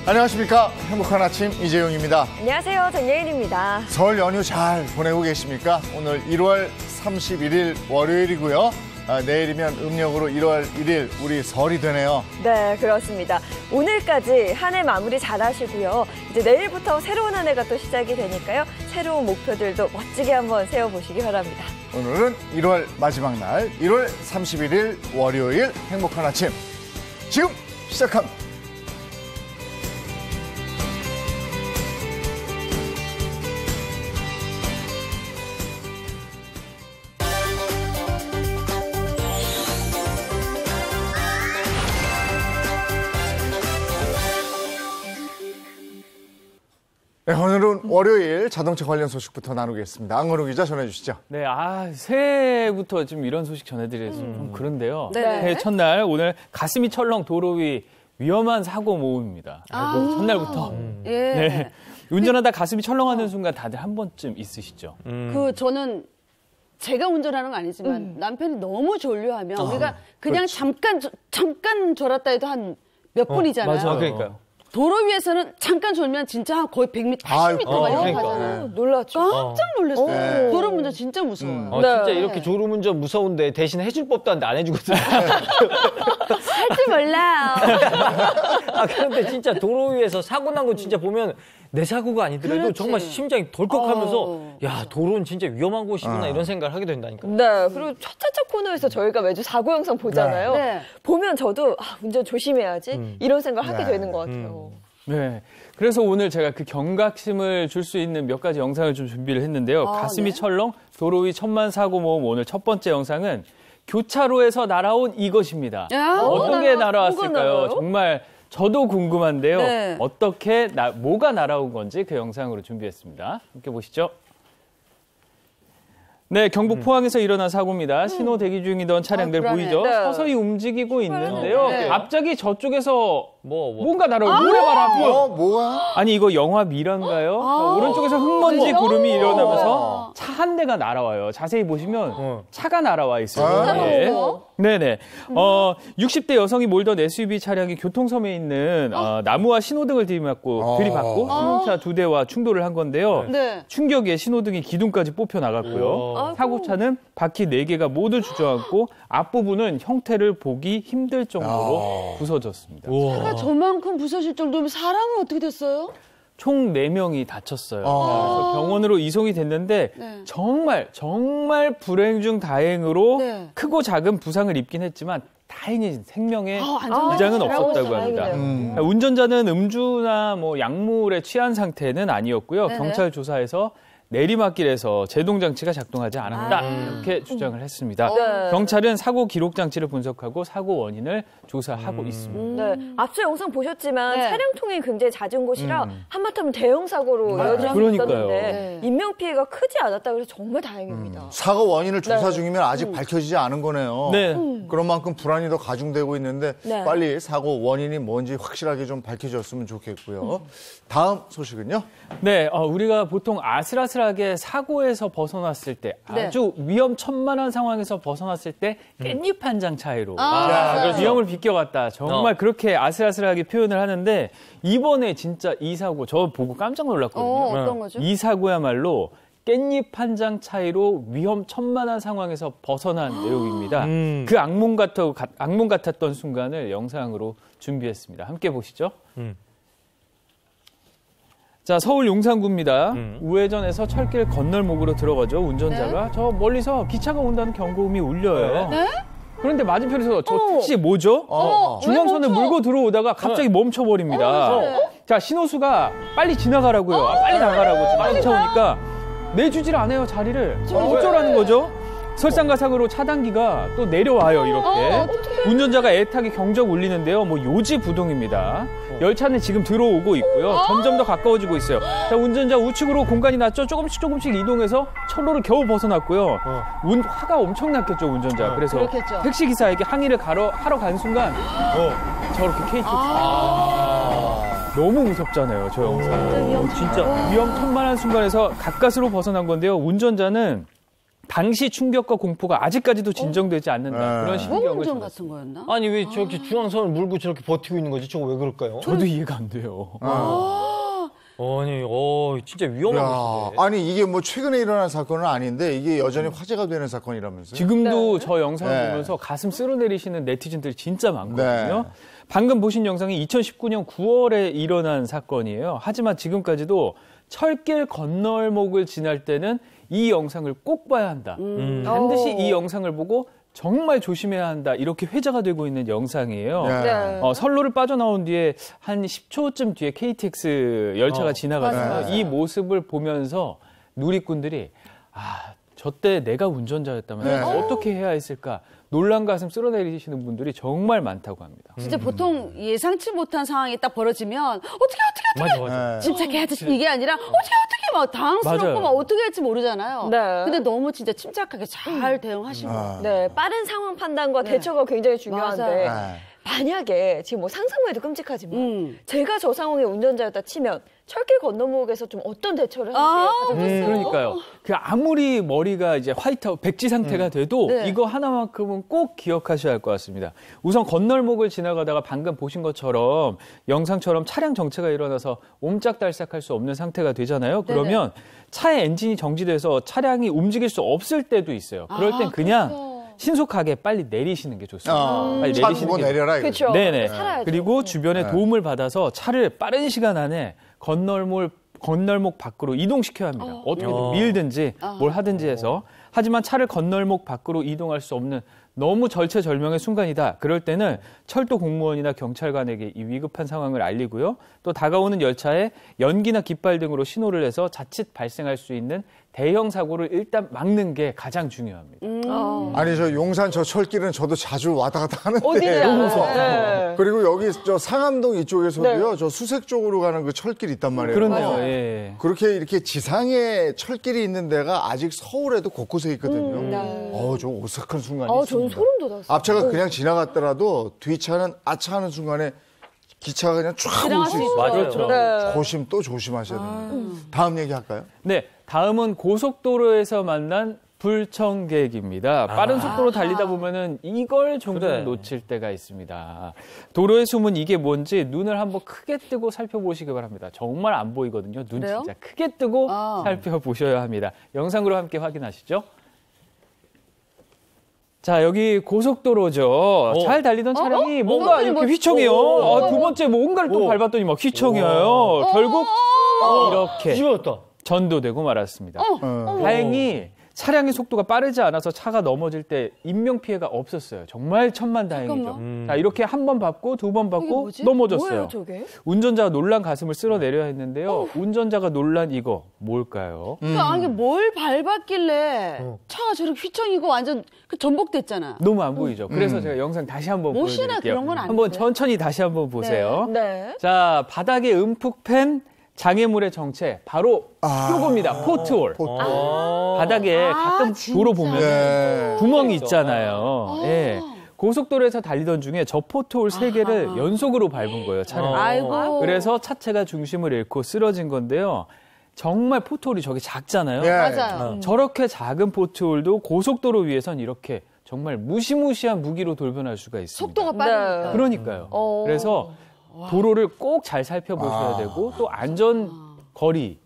안녕하십니까. 행복한 아침 이재용입니다. 안녕하세요. 정예인입니다. 설 연휴 잘 보내고 계십니까? 오늘 1월 31일 월요일이고요. 내일이면 음력으로 1월 1일 우리 설이 되네요. 네, 그렇습니다. 오늘까지 한 해 마무리 잘 하시고요. 이제 내일부터 새로운 한 해가 또 시작이 되니까요. 새로운 목표들도 멋지게 한번 세워보시기 바랍니다. 오늘은 1월 마지막 날 1월 31일 월요일 행복한 아침 지금 시작합니다. 네, 오늘은 월요일 자동차 관련 소식부터 나누겠습니다. 안건우 기자 전해주시죠. 네, 새해부터 좀 이런 소식 전해드려서 좀 그런데요. 네. 새해 첫날 오늘 가슴이 철렁 도로 위 위험한 사고 모음입니다. 첫날부터. 예. 네. 운전하다 가슴이 철렁하는 순간 다들 한 번쯤 있으시죠? 저는 제가 운전하는 건 아니지만 남편이 너무 졸려하면 우리가 그냥 그렇지. 잠깐 졸았다 해도 한 몇 분이잖아요. 맞아요. 그러니까요. 도로 위에서는 잠깐 졸면 진짜 거의 100m, 80m가 이렇게 가잖아요. 놀랐죠? 깜짝 놀랐어요. 네. 도로 운전 진짜 무서워요. 진짜 이렇게 졸음운전 무서운데 대신 해줄 법도 한데 안 해주거든요. 할 줄 몰라요. 그런데 진짜 도로 위에서 사고 난 거 진짜 보면 내 사고가 아니더라도 그렇지. 정말 심장이 덜컥하면서 야, 도로는 진짜 위험한 곳이구나 이런 생각을 하게 된다니까. 네, 그리고 차차차 코너에서 저희가 매주 사고 영상 보잖아요. 네. 보면 저도 운전 조심해야지 이런 생각을 하게 되는 것 같아요. 네. 그래서 오늘 제가 그 경각심을 줄 수 있는 몇 가지 영상을 좀 준비를 했는데요. 가슴이 철렁 도로 위 천만 사고 모음 오늘 첫 번째 영상은 교차로에서 날아온 이것입니다. 어떻게 날아왔을까요? 정말 저도 궁금한데요. 네. 어떻게 뭐가 날아온 건지 그 영상으로 준비했습니다. 함께 보시죠. 네, 경북 포항에서 일어난 사고입니다. 신호 대기 중이던 차량들 보이죠? 네. 서서히 움직이고 있는데요. 네. 갑자기 저쪽에서 뭔가 날아오고 모래바람이. 뭐가? 아니 이거 영화 미라인가요? 오른쪽에서 흙먼지 구름이 일어나면서 차 한 대가 날아와요. 자세히 보시면 차가 날아와 있어요. 네. 네네. 60대 여성이 몰던 SUV 차량이 교통섬에 있는 나무와 신호등을 들이받고 승용차 2대와 충돌을 한 건데요. 네. 충격에 신호등이 기둥까지 뽑혀 나갔고요. 사고차는 바퀴 4개가 모두 주저앉고 앞부분은 형태를 보기 힘들 정도로 부서졌습니다. 차가 저만큼 부서질 정도면 사람은 어떻게 됐어요? 총 4명이 다쳤어요. 그래서 병원으로 이송이 됐는데 정말 불행 중 다행으로 크고 작은 부상을 입긴 했지만 다행히 생명에 이상은 없었다고 합니다. 운전자는 음주나 약물에 취한 상태는 아니었고요. 경찰 조사에서 내리막길에서 제동장치가 작동하지 않았다 이렇게 주장을 했습니다. 경찰은 사고 기록 장치를 분석하고 사고 원인을 조사하고 있습니다. 네, 앞서 영상 보셨지만 차량 통행이 굉장히 잦은 곳이라 한마디면 대형 사고로 이어질 수 있었는데 인명 피해가 크지 않았다 그래서 정말 다행입니다. 사고 원인을 조사 중이면 아직 밝혀지지 않은 거네요. 네. 그런 만큼 불안이 더 가중되고 있는데 빨리 사고 원인이 뭔지 확실하게 좀 밝혀졌으면 좋겠고요. 다음 소식은요? 네, 우리가 보통 아슬아슬하게 사고에서 벗어났을 때 아주 위험천만한 상황에서 벗어났을 때 깻잎 한 장 차이로 위험을 비껴갔다. 정말 그렇게 아슬아슬하게 표현을 하는데 이번에 진짜 이 사고 저 보고 깜짝 놀랐거든요. 어떤 거죠? 이 사고야말로 깻잎 한 장 차이로 위험천만한 상황에서 벗어난 내용입니다. 그 악몽 같았던 순간을 영상으로 준비했습니다. 함께 보시죠. 자, 서울 용산구입니다. 우회전에서 철길 건널목으로 들어가죠. 운전자가 저 멀리서 기차가 온다는 경고음이 울려요. 그런데 맞은편에서 저 택시 뭐죠? 중앙선을 물고 들어오다가 갑자기 멈춰버립니다. 자, 신호수가 빨리 지나가라고요. 빨리 나가라고. 빨리 차오니까 내주질 않아요, 자리를. 어쩌라는 거죠? 설상가상으로 차단기가 또 내려와요, 이렇게. 운전자가 애타게 경적 울리는데요. 요지부동입니다. 열차는 지금 들어오고 있고요. 점점 더 가까워지고 있어요. 자, 운전자 우측으로 공간이 났죠. 조금씩 이동해서 철로를 겨우 벗어났고요. 화가 엄청났겠죠, 운전자. 그래서 그렇겠죠. 택시기사에게 항의를 하러 간 순간 저렇게 KTX. 너무 무섭잖아요, 저 영상. 진짜 위험천만한 순간에서 가까스로 벗어난 건데요. 운전자는 당시 충격과 공포가 아직까지도 진정되지 않는다. 그런 신경을 운전 같은 거였나? 아니 왜 저렇게 중앙선을 물고 저렇게 버티고 있는 거지? 저거 왜 그럴까요? 저도 이해가 안 돼요. 아니, 진짜 위험한 것인데. 아니 이게 뭐 최근에 일어난 사건은 아닌데 이게 여전히 화제가 되는 사건이라면서요? 지금도 저 영상을 보면서 가슴 쓸어내리시는 네티즌들이 진짜 많거든요. 네. 방금 보신 영상이 2019년 9월에 일어난 사건이에요. 하지만 지금까지도 철길 건널목을 지날 때는 이 영상을 꼭 봐야 한다. 반드시 이 영상을 보고 정말 조심해야 한다. 이렇게 회자가 되고 있는 영상이에요. 네. 선로를 빠져나온 뒤에 한 10초쯤 뒤에 KTX 열차가 지나가잖아요. 이 모습을 보면서 누리꾼들이 저때 내가 운전자였다면 어떻게 해야 했을까? 놀란 가슴 쓸어내리시는 분들이 정말 많다고 합니다. 진짜 보통 예상치 못한 상황이 딱 벌어지면 어떻게 맞아. 침착해야 돼. 이게 아니라 어떻게 막 당황스럽고 맞아요. 막 어떻게 할지 모르잖아요. 네. 근데 너무 진짜 침착하게 잘 대응하시고. 네, 빠른 상황 판단과 대처가 굉장히 중요한데 맞아요. 만약에 지금 뭐 상상만 해도 끔찍하지만 제가 저 상황의 운전자였다 치면 철길 건너목에서 좀 어떤 대처를 하는 게 가장 좋을까요? 그러니까요. 아무리 머리가 이제 화이트아웃 백지 상태가 돼도 네. 이거 하나만큼은 꼭 기억하셔야 할 것 같습니다. 우선 건널목을 지나가다가 방금 보신 것처럼 영상처럼 차량 정체가 일어나서 옴짝달싹할 수 없는 상태가 되잖아요. 그러면 차의 엔진이 정지돼서 차량이 움직일 수 없을 때도 있어요. 그럴 땐 그냥 신속하게 빨리 내리시는 게 좋습니다. 빨리 차 내리시는 두고 게 내려라. 이거죠. 그렇죠. 네네. 살아야죠. 그리고 주변에 도움을 받아서 차를 빠른 시간 안에 건널목 밖으로 이동시켜야 합니다. 어떻게든 밀든지 뭘 하든지 해서. 하지만 차를 건널목 밖으로 이동할 수 없는 너무 절체절명의 순간이다. 그럴 때는 철도 공무원이나 경찰관에게 이 위급한 상황을 알리고요. 또 다가오는 열차에 연기나 깃발 등으로 신호를 해서 자칫 발생할 수 있는 대형 사고를 일단 막는 게 가장 중요합니다. 아니 저 용산 저 철길은 저도 자주 왔다 갔다 하는데 어디냐? 너무 무서워. 네. 그리고 여기 저 상암동 이쪽에서도요. 저 수색 쪽으로 가는 그 철길 있단 말이에요. 그렇네요. 예. 그렇게 이렇게 지상에 철길이 있는 데가 아직 서울에도 곳곳에 있거든요. 저 오싹한 순간이 저는 있습니다. 소름 돋았어요. 앞차가 그냥 지나갔더라도 뒤차는 아차하는 순간에 기차가 그냥 쫙 올 수 있어요. 맞아요. 네. 조심 또 조심하셔야 됩니다. 다음 얘기 할까요? 네, 다음은 고속도로에서 만난 불청객입니다. 빠른 속도로 달리다 보면은 이걸 종종 놓칠 때가 있습니다. 도로의 숨은 이게 뭔지 눈을 한번 크게 뜨고 살펴보시기 바랍니다. 정말 안 보이거든요. 눈 그래요? 진짜 크게 뜨고 살펴보셔야 합니다. 영상으로 함께 확인하시죠. 자, 여기 고속도로죠. 잘 달리던 차량이 뭔가 이렇게 휘청해요. 두 번째 뭔가를 또 밟았더니 막 휘청해요. 결국 이렇게 뒤집어졌다. 전도되고 말았습니다. 다행히 차량의 속도가 빠르지 않아서 차가 넘어질 때 인명피해가 없었어요. 정말 천만다행이죠. 자, 이렇게 한 번 밟고 두 번 밟고 넘어졌어요. 뭐예요, 저게? 운전자가 놀란 가슴을 쓸어내려야 했는데요. 운전자가 놀란 이거 뭘까요? 그러니까 이게 뭘 밟았길래 차가 저렇게 휘청이고 완전 전복됐잖아. 너무 안 보이죠. 그래서 제가 영상 다시 한번 못이나 보여드릴게요. 그런 건 아닌데. 한번 천천히 다시 한번 보세요. 네. 자, 바닥에 움푹 팬 장애물의 정체 바로 요겁니다. 포트홀. 바닥에 가끔 도로 보면 네. 구멍이 있잖아요. 예. 고속도로에서 달리던 중에 저 포트홀 3개를 연속으로 밟은 거예요, 차량. 아이고. 그래서 차체가 중심을 잃고 쓰러진 건데요. 정말 포트홀이 저게 작잖아요. 예. 맞아요. 저렇게 작은 포트홀도 고속도로 위에선 이렇게 정말 무시무시한 무기로 돌변할 수가 있습니다. 속도가 빠르니까. 그러니까요. 그래서 도로를 꼭 잘 살펴보셔야 되고 또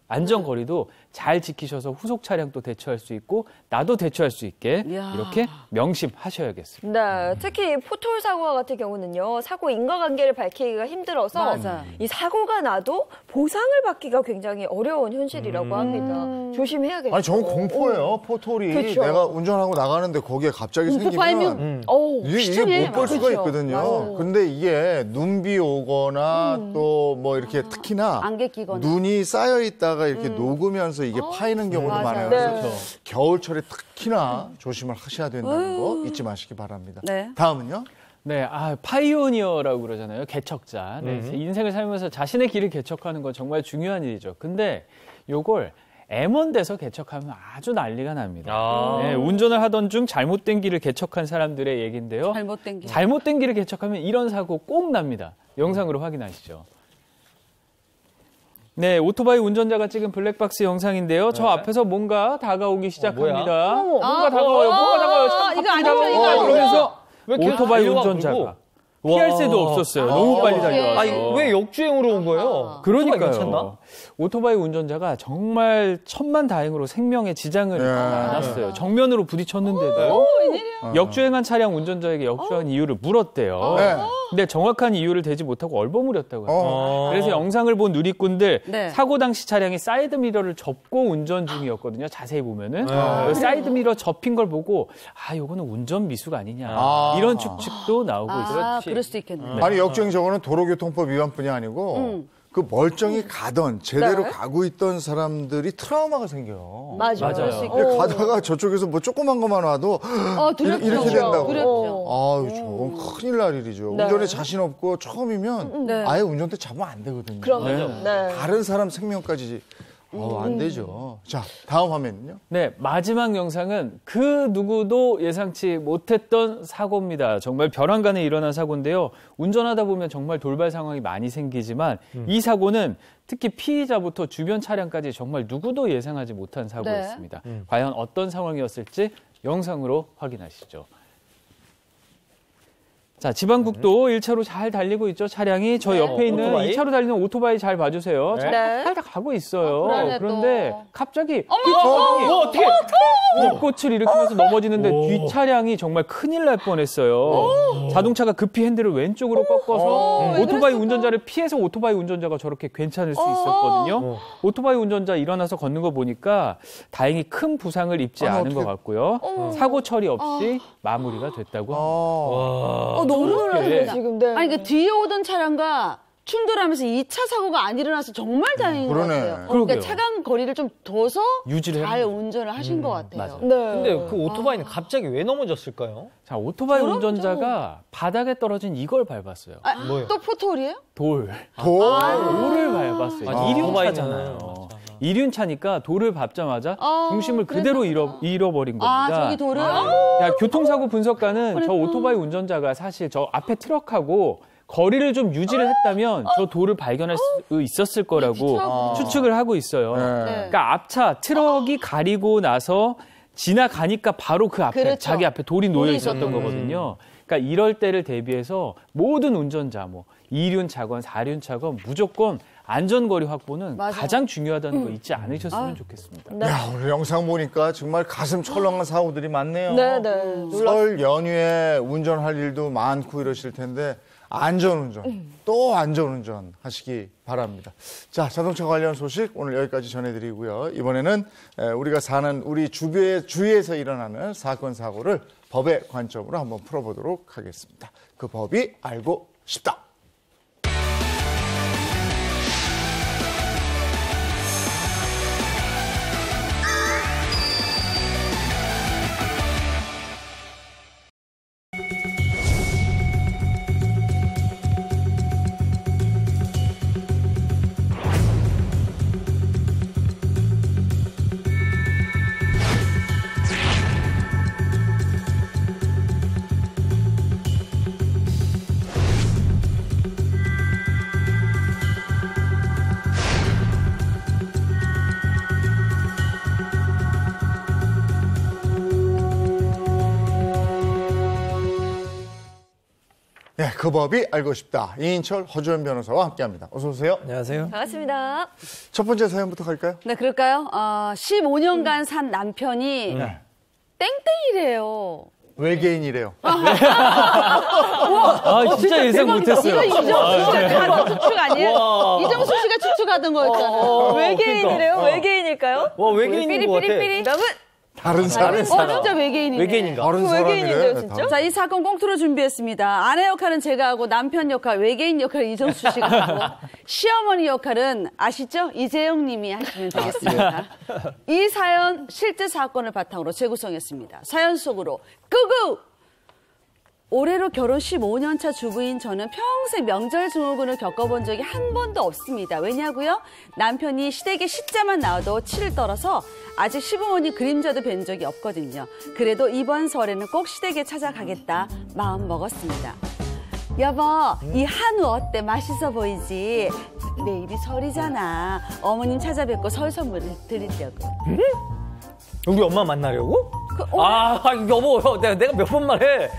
안전거리도 잘 지키셔서 후속 차량도 대처할 수 있고 나도 대처할 수 있게 이렇게 명심하셔야겠습니다. 네, 특히 포톨 사고와 같은 경우는요, 사고 인과관계를 밝히기가 힘들어서 맞아요. 이 사고가 나도 보상을 받기가 굉장히 어려운 현실이라고 합니다. 조심해야겠죠. 아니 저건 공포예요. 포톨이 그쵸. 내가 운전하고 나가는데 거기에 갑자기 생기면 팔면 이게 못 볼 수가 그쵸. 있거든요. 맞아요. 근데 이게 눈비 오거나 또 뭐 이렇게 특히나 안개 끼거나. 눈이 쌓여 있다가 이렇게 녹으면서 이게 파이는 경우도 많아요. 그래서 네. 겨울철에 특히나 조심을 하셔야 된다는 거 잊지 마시기 바랍니다. 네. 다음은요? 네, 파이오니어라고 그러잖아요. 개척자. 네, 인생을 살면서 자신의 길을 개척하는 건 정말 중요한 일이죠. 근데 요걸 M1대서 개척하면 아주 난리가 납니다. 네, 운전을 하던 중 잘못된 길을 개척한 사람들의 얘기인데요. 잘못된 길. 잘못된 길을 개척하면 이런 사고 꼭 납니다. 영상으로 확인하시죠. 네, 오토바이 운전자가 찍은 블랙박스 영상인데요. 저 앞에서 뭔가 다가오기 시작합니다. 뭔가 다가와요. 뭔가 다가와요. 참 이거 아니죠, 이거 아니죠. 그러면서 왜 이렇게 오토바이 달려와, 운전자가 그리고? 피할 새도 없었어요. 너무 빨리 달려와서. 아니, 왜 역주행으로 온 거예요? 그러니까요. 괜찮나? 오토바이 운전자가 정말 천만다행으로 생명에 지장을 안았어요. 정면으로 부딪혔는데도 역주행한 차량 운전자에게 역주행한 이유를 물었대요. 근데 정확한 이유를 대지 못하고 얼버무렸다고 해요. 그래서 영상을 본 누리꾼들 네. 사고 당시 차량이 사이드 미러를 접고 운전 중이었거든요. 자세히 보면은 그 사이드 미러 접힌 걸 보고 요거는 운전 미수가 아니냐 이런 추측도 나오고 있어요. 그럴 수도 있겠네요. 아니 역주행 저거는 도로교통법 위반뿐이 아니고 그 멀쩡히 가던 제대로 가고 있던 사람들이 트라우마가 생겨요. 맞아요. 그럴 수 근데 가다가 저쪽에서 뭐 조그만 것만 와도 두렵죠. 이렇게 된다고. 두렵죠. 아유, 저건 큰일 날 일이죠. 네. 운전에 자신 없고 처음이면 네. 아예 운전대 잡으면 안 되거든요. 그럼요. 네. 다른 사람 생명까지 안 되죠. 자, 다음 화면은요. 네, 마지막 영상은 그 누구도 예상치 못했던 사고입니다. 정말 벼랑간에 일어난 사고인데요. 운전하다 보면 정말 돌발 상황이 많이 생기지만 이 사고는 특히 피의자부터 주변 차량까지 정말 누구도 예상하지 못한 사고였습니다. 과연 어떤 상황이었을지 영상으로 확인하시죠. 자, 지방국도 1차로 잘 달리고 있죠, 차량이. 저 옆에 있는 오토바이? 2차로 달리는 오토바이 잘 봐주세요. 네. 잘 다 가고 있어요. 불안해, 그런데 또. 갑자기 뒷차량이 어떻게? 꽃을 일으키면서 넘어지는데 뒷차량이 정말 큰일 날 뻔했어요. 자동차가 급히 핸들을 왼쪽으로 꺾어서 오토바이 운전자를 피해서 오토바이 운전자가 저렇게 괜찮을 수 있었거든요. 오토바이 운전자 일어나서 걷는 거 보니까 다행히 큰 부상을 입지 않은 것 같고요. 사고 처리 없이 마무리가 됐다고. 너무 놀랐어요, 지금. 네. 아니, 그 뒤에 오던 차량과 충돌하면서 2차 사고가 안 일어나서 정말 다행인 것 그러네. 같아요. 그러게요. 그러니까 차간 거리를 좀 둬서 유지를 잘 했네요. 운전을 하신 것 같아요. 맞아요. 네. 근데 그 오토바이는 갑자기 왜 넘어졌을까요? 자, 오토바이 운전자가 바닥에 떨어진 이걸 밟았어요. 뭐예요? 또 포토홀이에요? 돌을 밟았어요. 맞아. 이륜차잖아요. 맞아. 이륜차니까 돌을 밟자마자 중심을 그대로 잃어버린 겁니다. 저기 돌을? 야, 교통사고 분석가는 저 오토바이 운전자가 사실 저 앞에 트럭하고 거리를 좀 유지를 했다면 저 돌을 발견할 수 있었을 거라고 추측을 하고 있어요. 그러니까 앞차 트럭이 가리고 나서 지나가니까 바로 그 앞에 그렇죠. 자기 앞에 돌이 놓여 있었던 거거든요. 그러니까 이럴 때를 대비해서 모든 운전자, 뭐 2륜차건 4륜차건 무조건 안전거리 확보는 가장 중요하다는 거 잊지 않으셨으면 좋겠습니다. 야, 오늘 영상 보니까 정말 가슴 철렁한 사고들이 많네요. 네. 설 연휴에 운전할 일도 많고 이러실 텐데 안전운전, 또 안전운전 하시기 바랍니다. 자, 자동차 관련 소식 오늘 여기까지 전해드리고요. 이번에는 우리가 사는 우리 주위에서 일어나는 사건, 사고를 법의 관점으로 한번 풀어보도록 하겠습니다. 그 법이 알고 싶다. 네, 그 법이 알고 싶다. 이인철, 허주연 변호사와 함께합니다. 어서 오세요. 안녕하세요. 반갑습니다. 첫 번째 사연부터 갈까요? 네, 그럴까요? 15년간 산 남편이 땡땡이래요. 외계인이래요. 진짜 예상 못했어요. 이거 이정수 씨가 추측 아니에요? 이정수 씨가 추측하던 거였잖아요. 외계인이래요? 그러니까. 외계인일까요? 와, 외계인인 것 같아. 삐리삐리삐리. 정답은 다른 사람. 진짜 외계인이네. 외계인인가? 다른 외계인인데요, 사람이래. 진짜? 자, 이 사건 꽁트로 준비했습니다. 아내 역할은 제가 하고 남편 역할, 외계인 역할을 이정수 씨가 하고 시어머니 역할은 아시죠? 이재영 님이 하시면 되겠습니다. 이 사연 실제 사건을 바탕으로 재구성했습니다. 사연 속으로 끄구! 올해로 결혼 15년 차 주부인 저는 평생 명절 증후군을 겪어본 적이 한 번도 없습니다. 왜냐고요? 남편이 시댁에 시자만 나와도 치를 떨어서 아직 시부모님 그림자도 뵌 적이 없거든요. 그래도 이번 설에는 꼭 시댁에 찾아가겠다 마음 먹었습니다. 여보, 이 한우 어때? 맛있어 보이지? 내일이 설이잖아. 어머님 찾아뵙고 설 선물을 드리려고. 우리 엄마 만나려고? 여보, 내가 몇 번 말해.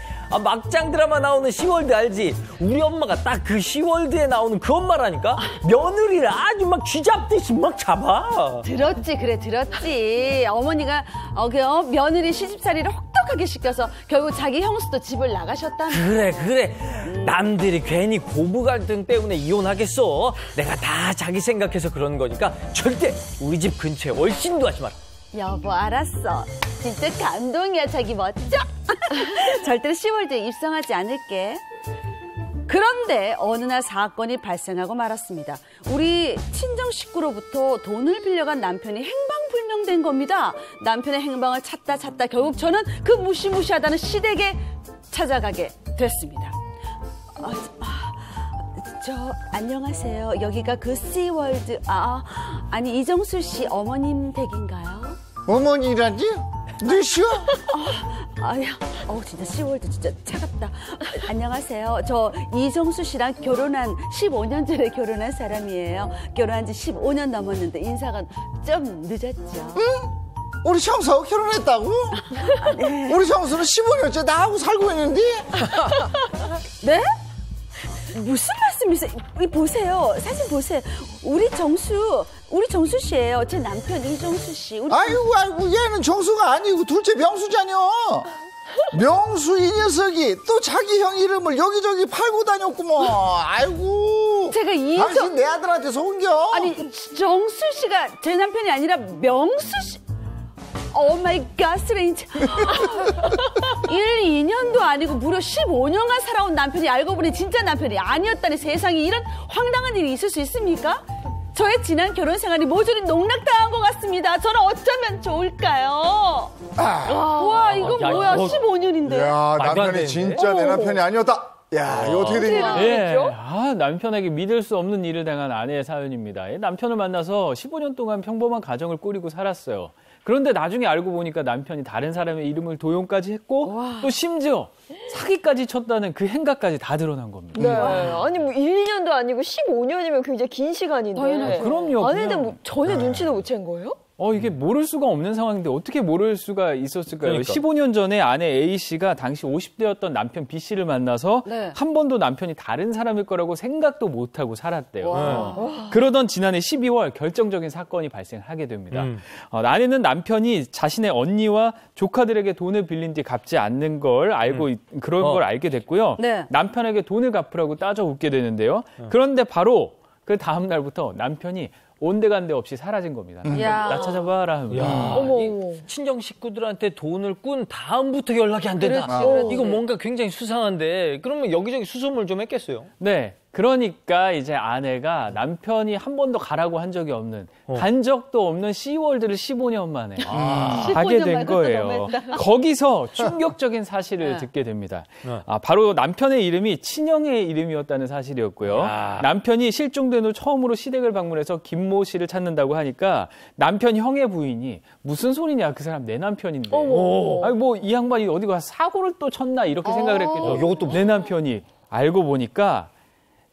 막장 드라마 나오는 시월드 알지? 우리 엄마가 딱 그 시월드에 나오는 그 엄마라니까? 며느리를 아주 막 쥐잡듯이 막 잡아. 들었지. 어머니가 며느리 시집살이를 혹독하게 시켜서 결국 자기 형수도 집을 나가셨다며. 그래. 남들이 괜히 고부 갈등 때문에 이혼하겠어. 내가 다 자기 생각해서 그런 거니까 절대 우리 집 근처에 얼씬도 하지 마라. 여보, 알았어. 진짜 감동이야. 자기 멋져. 절대로 시월드에 입성하지 않을게. 그런데 어느 날 사건이 발생하고 말았습니다. 우리 친정 식구로부터 돈을 빌려간 남편이 행방불명된 겁니다. 남편의 행방을 찾다 결국 저는 그 무시무시하다는 시댁에 찾아가게 됐습니다. 안녕하세요. 여기가 그 씨월드, 아니 이정수 씨 어머님 댁인가요? 어머니라지? 누시오? 진짜 씨월드 진짜 차갑다. 안녕하세요. 저 이정수 씨랑 결혼한 15년 전에 결혼한 사람이에요. 결혼한 지 15년 넘었는데 인사가 좀 늦었죠. 응? 우리 형수하고 결혼했다고? 네. 우리 형수는 15년째 나하고 살고 있는데? 네? 무슨 말씀이세요? 보세요. 사진 보세요. 우리 정수 씨예요. 제 남편 이정수 씨. 아이고, 얘는 정수가 아니고 둘째 명수잖여. 명수 이 녀석이 또 자기 형 이름을 여기저기 팔고 다녔구먼. 아이고. 제가 당신 내 아들한테 속은겨? 아니, 정수 씨가 제 남편이 아니라 명수 씨. 오 마이 갓, 스트레인지. 1, 2년도 아니고 무려 15년간 살아온 남편이 알고 보니 진짜 남편이 아니었다니. 세상에 이런 황당한 일이 있을 수 있습니까? 저의 지난 결혼 생활이 모조리 농락당한 것 같습니다. 저는 어쩌면 좋을까요? 와, 이거 뭐야, 15년인데. 야, 남편이 진짜 내 남편이 아니었다. 야, 이거 어떻게 된 거야? 남편에게 믿을 수 없는 일을 당한 아내의 사연입니다. 남편을 만나서 15년 동안 평범한 가정을 꾸리고 살았어요. 그런데 나중에 알고 보니까 남편이 다른 사람의 이름을 도용까지 했고 또 심지어 사기까지 쳤다는 그 행각까지 다 드러난 겁니다. 네. 아니 뭐 1, 2년도 아니고 15년이면 굉장히 긴 시간인데. 그럼요. 아닌데 뭐 전혀 눈치도 못 챈 거예요? 이게 모를 수가 없는 상황인데 어떻게 모를 수가 있었을까요? 그러니까. 15년 전에 아내 A씨가 당시 50대였던 남편 B씨를 만나서 한 번도 남편이 다른 사람일 거라고 생각도 못하고 살았대요. 그러던 지난해 12월 결정적인 사건이 발생하게 됩니다. 아내는 남편이 자신의 언니와 조카들에게 돈을 빌린 뒤 갚지 않는 걸 알고 그런 걸 알게 됐고요. 남편에게 돈을 갚으라고 따져 묻게 되는데요. 그런데 바로 그 다음 날부터 남편이 온데간데 없이 사라진 겁니다. 나 찾아봐라. 친정 식구들한테 돈을 꾼 다음부터 연락이 안 된다. 이거 뭔가 굉장히 수상한데 그러면 여기저기 수소문 좀 했겠어요? 네. 그러니까 이제 아내가 남편이 한 번도 가라고 한 적이 없는 간 적도 없는 씨월드를 15년 만에 가게 된 거예요. 거기서 충격적인 사실을 듣게 됩니다. 바로 남편의 이름이 친형의 이름이었다는 사실이었고요. 남편이 실종된 후 처음으로 시댁을 방문해서 김모 씨를 찾는다고 하니까 남편 형의 부인이 무슨 소리냐, 그 사람 내 남편인데. 아니 뭐 이 양반이 어디 가서 사고를 또 쳤나 이렇게 생각을 했겠죠. 이것도 내 남편이. 알고 보니까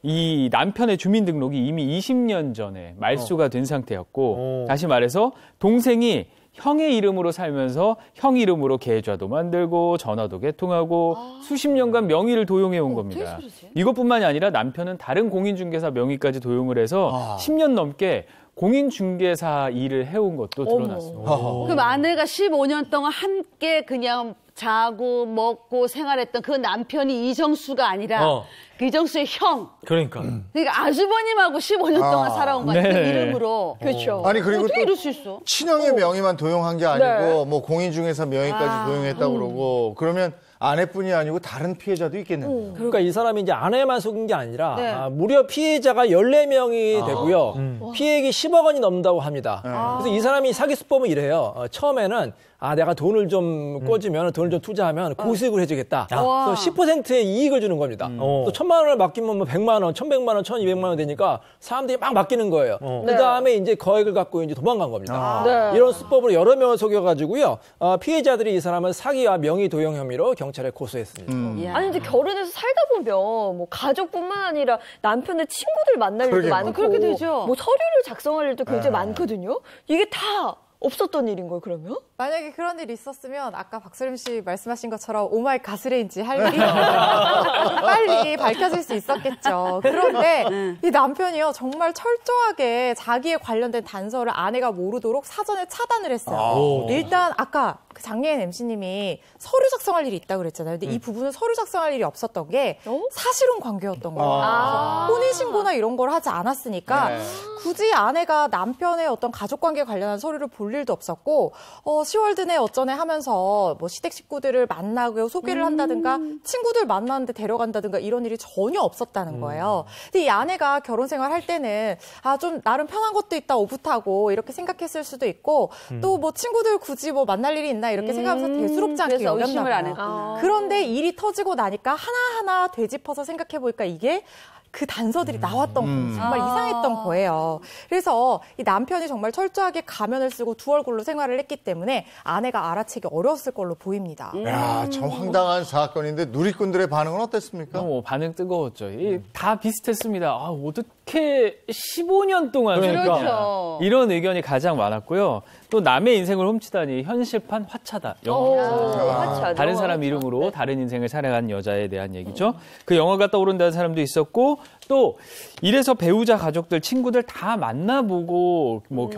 이 남편의 주민등록이 이미 20년 전에 말소가 된 상태였고 다시 말해서 동생이 형의 이름으로 살면서 형 이름으로 계좌도 만들고 전화도 개통하고 수십 년간 명의를 도용해 온 겁니다. 이것뿐만이 아니라 남편은 다른 공인중개사 명의까지 도용을 해서 10년 넘게 공인중개사 일을 해온 것도 드러났습니다. 그럼 아내가 15년 동안 함께 그냥 자고 먹고 생활했던 그 남편이 이정수가 아니라 그 이정수의 형. 그러니까 아주버님하고 15년 동안 살아온 거야. 그 이름으로. 그렇죠. 아니 그리고 어떻게 또 이럴 수 있어? 친형의 명의만 도용한 게 아니고 뭐 공인중개사 명의까지 도용했다고 그러고 그러면 아내뿐이 아니고 다른 피해자도 있겠네요. 그러니까 이 사람이 이제 아내만 속인 게 아니라 무려 피해자가 14명이 되고요. 피해액이 10억 원이 넘는다고 합니다. 그래서 이 사람이 사기 수법은 이래요. 처음에는 내가 돈을 좀 꿔주면 돈을 좀 투자하면 고수익을 해주겠다. 그래서 10%의 이익을 주는 겁니다. 또 1,000만 원을 맡기면 뭐 100만 원, 1,100만 원, 1,200만 원 되니까 사람들이 막 맡기는 거예요. 그 다음에 이제 거액을 갖고 이제 도망간 겁니다. 네. 이런 수법으로 여러 명을 속여가지고요. 피해자들이 이 사람을 사기와 명의 도용 혐의로 경찰에 고소했습니다. 아니 근데 결혼해서 살다 보면 뭐 가족뿐만 아니라 남편의 친구들 만날 일도 많고 그렇게 되죠. 뭐 서류를 작성할 일도 굉장히 많거든요. 이게 다 없었던 일인 거예요, 그러면? 만약에 그런 일이 있었으면 아까 박소림 씨 말씀하신 것처럼 오마이 가스레인지 할 일이 빨리 밝혀질 수 있었겠죠. 그런데 이 남편이요 정말 철저하게 자기에 관련된 단서를 아내가 모르도록 사전에 차단을 했어요. 일단 아까 그 장예인 MC님이 서류 작성할 일이 있다고 그랬잖아요. 근데 이 부분은 서류 작성할 일이 없었던 게 사실혼 관계였던 거예요. 혼인신고나 이런 걸 하지 않았으니까 굳이 아내가 남편의 어떤 가족관계 관련한 서류를 볼 일도 없었고 시월드 내 어쩌네 하면서 뭐 시댁 식구들을 만나고 소개를 한다든가 친구들 만나는데 데려간다든가 이런 일이 전혀 없었다는 거예요. 근데 이 아내가 결혼 생활 할 때는 좀 나름 편한 것도 있다 오붓하고 이렇게 생각했을 수도 있고 또 뭐 친구들 굳이 뭐 만날 일이 있나 이렇게 생각하면서 대수롭지 않게 여겼나 봐요. 그런데 일이 터지고 나니까 하나하나 되짚어서 생각해 보니까 이게 그 단서들이 나왔던 거예요. 정말 이상했던 거예요. 그래서 이 남편이 정말 철저하게 가면을 쓰고 두 얼굴로 생활을 했기 때문에 아내가 알아채기 어려웠을 걸로 보입니다. 야, 참 황당한 사건인데 누리꾼들의 반응은 어땠습니까? 반응 뜨거웠죠. 다 비슷했습니다. 어떻게 15년 동안 그렇죠. 이런 의견이 가장 많았고요. 또 남의 인생을 훔치다니 현실판 화차다. 화차. 다른 사람 이름으로 다른 인생을 살아간 여자에 대한 얘기죠. 그 영화가 떠오른다는 사람도 있었고 또 이래서 배우자 가족들 친구들 다 만나보고 뭐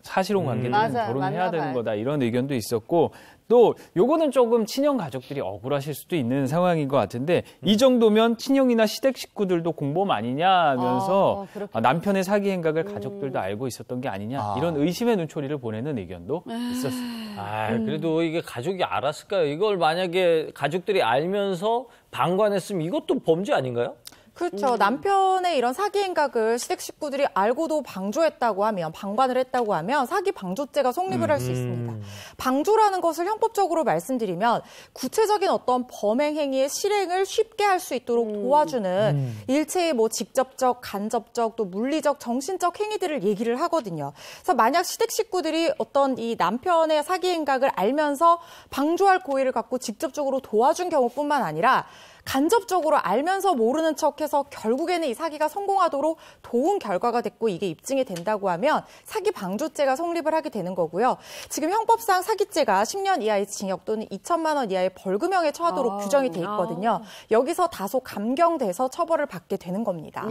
사실혼 관계는 결혼해야 되는 거다 이런 의견도 있었고 또 요거는 조금 친형 가족들이 억울하실 수도 있는 상황인 것 같은데 이 정도면 친형이나 시댁 식구들도 공범 아니냐 하면서 남편의 사기 행각을 가족들도 알고 있었던 게 아니냐 이런 의심의 눈초리를 보내는 의견도 있었습니다. 그래도 이게 가족이 알았을까요? 이걸 만약에 가족들이 알면서 방관했으면 이것도 범죄 아닌가요? 그렇죠. 남편의 이런 사기 행각을 시댁 식구들이 알고도 방조했다고 하면, 방관을 했다고 하면 사기 방조죄가 성립을 할 수 있습니다. 방조라는 것을 형법적으로 말씀드리면 구체적인 어떤 범행 행위의 실행을 쉽게 할 수 있도록 도와주는 일체의 뭐 직접적, 간접적, 또 물리적, 정신적 행위들을 얘기를 하거든요. 그래서 만약 시댁 식구들이 어떤 이 남편의 사기 행각을 알면서 방조할 고의를 갖고 직접적으로 도와준 경우뿐만 아니라 간접적으로 알면서 모르는 척해서 결국에는 이 사기가 성공하도록 도운 결과가 됐고 이게 입증이 된다고 하면 사기 방조죄가 성립을 하게 되는 거고요. 지금 형법상 사기죄가 10년 이하의 징역 또는 2천만 원 이하의 벌금형에 처하도록 규정이 돼 있거든요. 여기서 다소 감경돼서 처벌을 받게 되는 겁니다.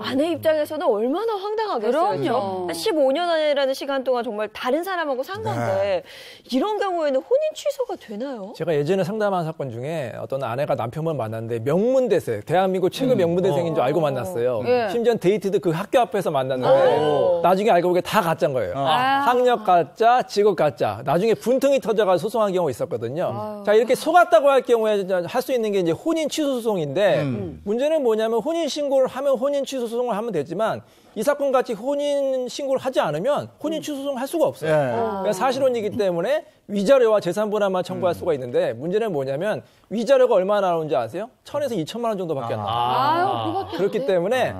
아내 입장에서는 얼마나 황당하겠어요. 그럼요. 15년 안이라는 시간 동안 정말 다른 사람하고 산 건데 이런 경우에는 혼인 취소가 되나요? 제가 예전에 상담한 사건 중에 어떤 아내가 남편을 만났는데 명문대생, 대한민국 최고 명문대생인 줄 알고 만났어요. 심지어 데이트도 그 학교 앞에서 만났는데 나중에 알고 보니까 다 가짜인 거예요. 학력 가짜, 직업 가짜. 나중에 분통이 터져가지고 소송한 경우가 있었거든요. 자, 이렇게 속았다고 할 경우에 할 수 있는 게 이제 혼인 취소 소송인데 문제는 뭐냐면 혼인 신고를 하면 혼인 취소 소송을 하면 되지만 이 사건 같이 혼인 신고를 하지 않으면 혼인 취소 소송을 할 수가 없어요. 그러니까 사실혼이기 때문에 위자료와 재산분할만 청구할 수가 있는데 문제는 뭐냐면 위자료가 얼마나 나오는지 아세요? 1,000에서 2천만 원 정도밖에 안 나와요. 그렇기 때문에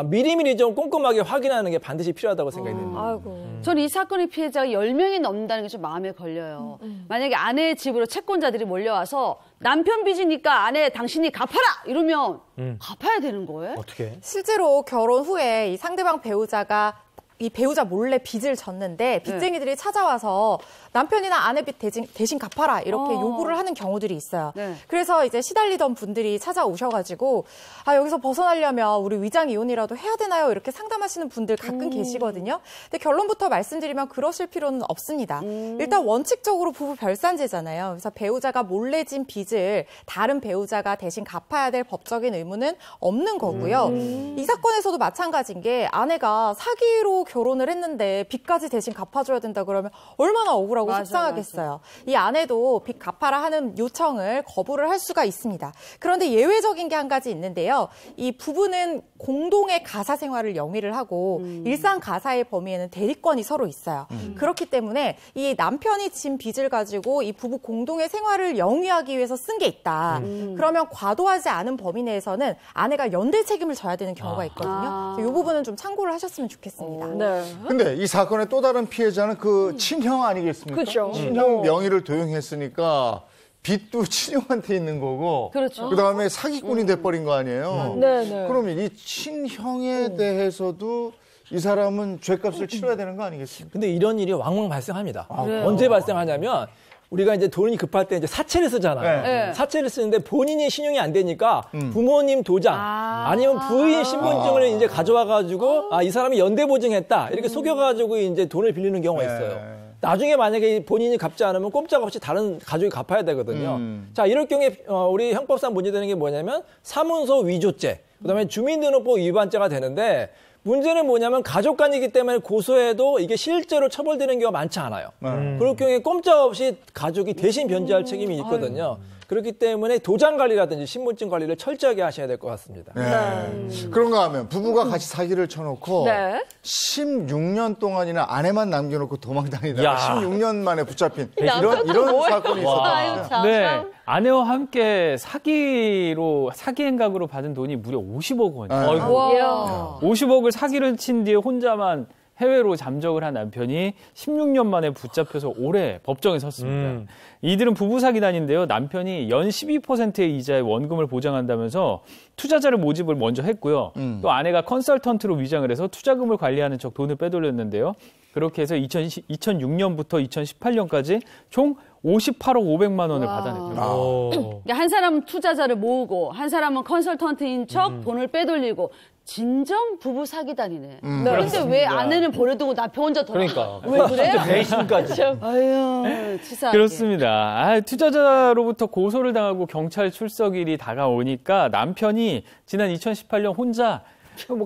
미리미리 좀 꼼꼼하게 확인하는 게 반드시 필요하다고 생각이 듭니다. 저는 이 사건의 피해자가 10명이 넘는다는 게 좀 마음에 걸려요. 만약에 아내의 집으로 채권자들이 몰려와서 남편 빚이니까 아내 당신이 갚아라! 이러면 갚아야 되는 거예요? 어떻게? 실제로 결혼 후에 이 상대방 배우자가 이 배우자 몰래 빚을 졌는데 빚쟁이들이 찾아와서 남편이나 아내 빚 대신 갚아라 이렇게 요구를 하는 경우들이 있어요. 그래서 이제 시달리던 분들이 찾아오셔가지고 여기서 벗어나려면 우리 위장 이혼이라도 해야 되나요? 이렇게 상담하시는 분들 가끔 계시거든요. 근데 결론부터 말씀드리면 그러실 필요는 없습니다. 일단 원칙적으로 부부 별산제잖아요. 그래서 배우자가 몰래 진 빚을 다른 배우자가 대신 갚아야 될 법적인 의무는 없는 거고요. 이 사건에서도 마찬가지인 게 아내가 사기로 결혼을 했는데 빚까지 대신 갚아줘야 된다 그러면 얼마나 억울하고 속상하겠어요. 이 아내도 빚 갚아라 하는 요청을 거부를 할 수가 있습니다. 그런데 예외적인 게 한 가지 있는데요. 이 부부는 공동의 가사 생활을 영위를 하고 일상 가사의 범위에는 대리권이 서로 있어요. 그렇기 때문에 이 남편이 진 빚을 가지고 이 부부 공동의 생활을 영위하기 위해서 쓴 게 있다. 그러면 과도하지 않은 범위 내에서는 아내가 연대 책임을 져야 되는 경우가 있거든요. 이 부분은 좀 참고를 하셨으면 좋겠습니다. 네. 근데 이 사건의 또 다른 피해자는 그 친형 아니겠습니까? 그렇죠. 친형 명의를 도용했으니까 빚도 친형한테 있는 거고, 그렇죠. 그다음에 사기꾼이 돼버린 거 아니에요. 네. 그러면 이 친형에 대해서도 이 사람은 죄값을 치러야 되는 거 아니겠습니까? 근데 이런 일이 왕왕 발생합니다. 언제 발생하냐면 우리가 이제 돈이 급할 때 이제 사채를 쓰잖아요. 네. 사채를 쓰는데 본인이 신용이 안 되니까 부모님 도장 아니면 부인 신분증을 이제 가져와 가지고 이 사람이 연대 보증했다 이렇게 속여 가지고 이제 돈을 빌리는 경우가 있어요. 나중에 만약에 본인이 갚지 않으면 꼼짝없이 다른 가족이 갚아야 되거든요. 자, 이럴 경우에 우리 형법상 문제되는 게 뭐냐면 사문서 위조죄, 그다음에 주민등록법 위반죄가 되는데 문제는 뭐냐면 가족 간이기 때문에 고소해도 이게 실제로 처벌되는 경우가 많지 않아요. 그럴 경우에 꼼짝없이 가족이 대신 변제할 책임이 있거든요. 그렇기 때문에 도장 관리라든지 신분증 관리를 철저하게 하셔야 될 것 같습니다. 그런가 하면 부부가 같이 사기를 쳐놓고 네. 16년 동안이나 아내만 남겨놓고 도망다니다가 야. 16년 만에 붙잡힌 이런 사건이 있었거든요. 네. 아내와 함께 사기 행각으로 받은 돈이 무려 50억 원이에요. 50억을 사기를 친 뒤에 혼자만 해외로 잠적을 한 남편이 16년 만에 붙잡혀서 올해 법정에 섰습니다. 이들은 부부 사기단인데요. 남편이 연 12%의 이자의 원금을 보장한다면서 투자자를 모집을 먼저 했고요. 또 아내가 컨설턴트로 위장을 해서 투자금을 관리하는 척 돈을 빼돌렸는데요. 그렇게 해서 2006년부터 2018년까지 총 58억 500만 원을 받아냈죠. 그러니까 한 사람은 투자자를 모으고 한 사람은 컨설턴트인 척 돈을 빼돌리고 진정 부부 사기단이네. 그런데 왜 아내는 버려두고 남편 혼자 돌아? 그러니까. 왜 그래? 배신까지. 아유, 치사하게. 그렇습니다. 투자자로부터 고소를 당하고 경찰 출석일이 다가오니까 남편이 지난 2018년 혼자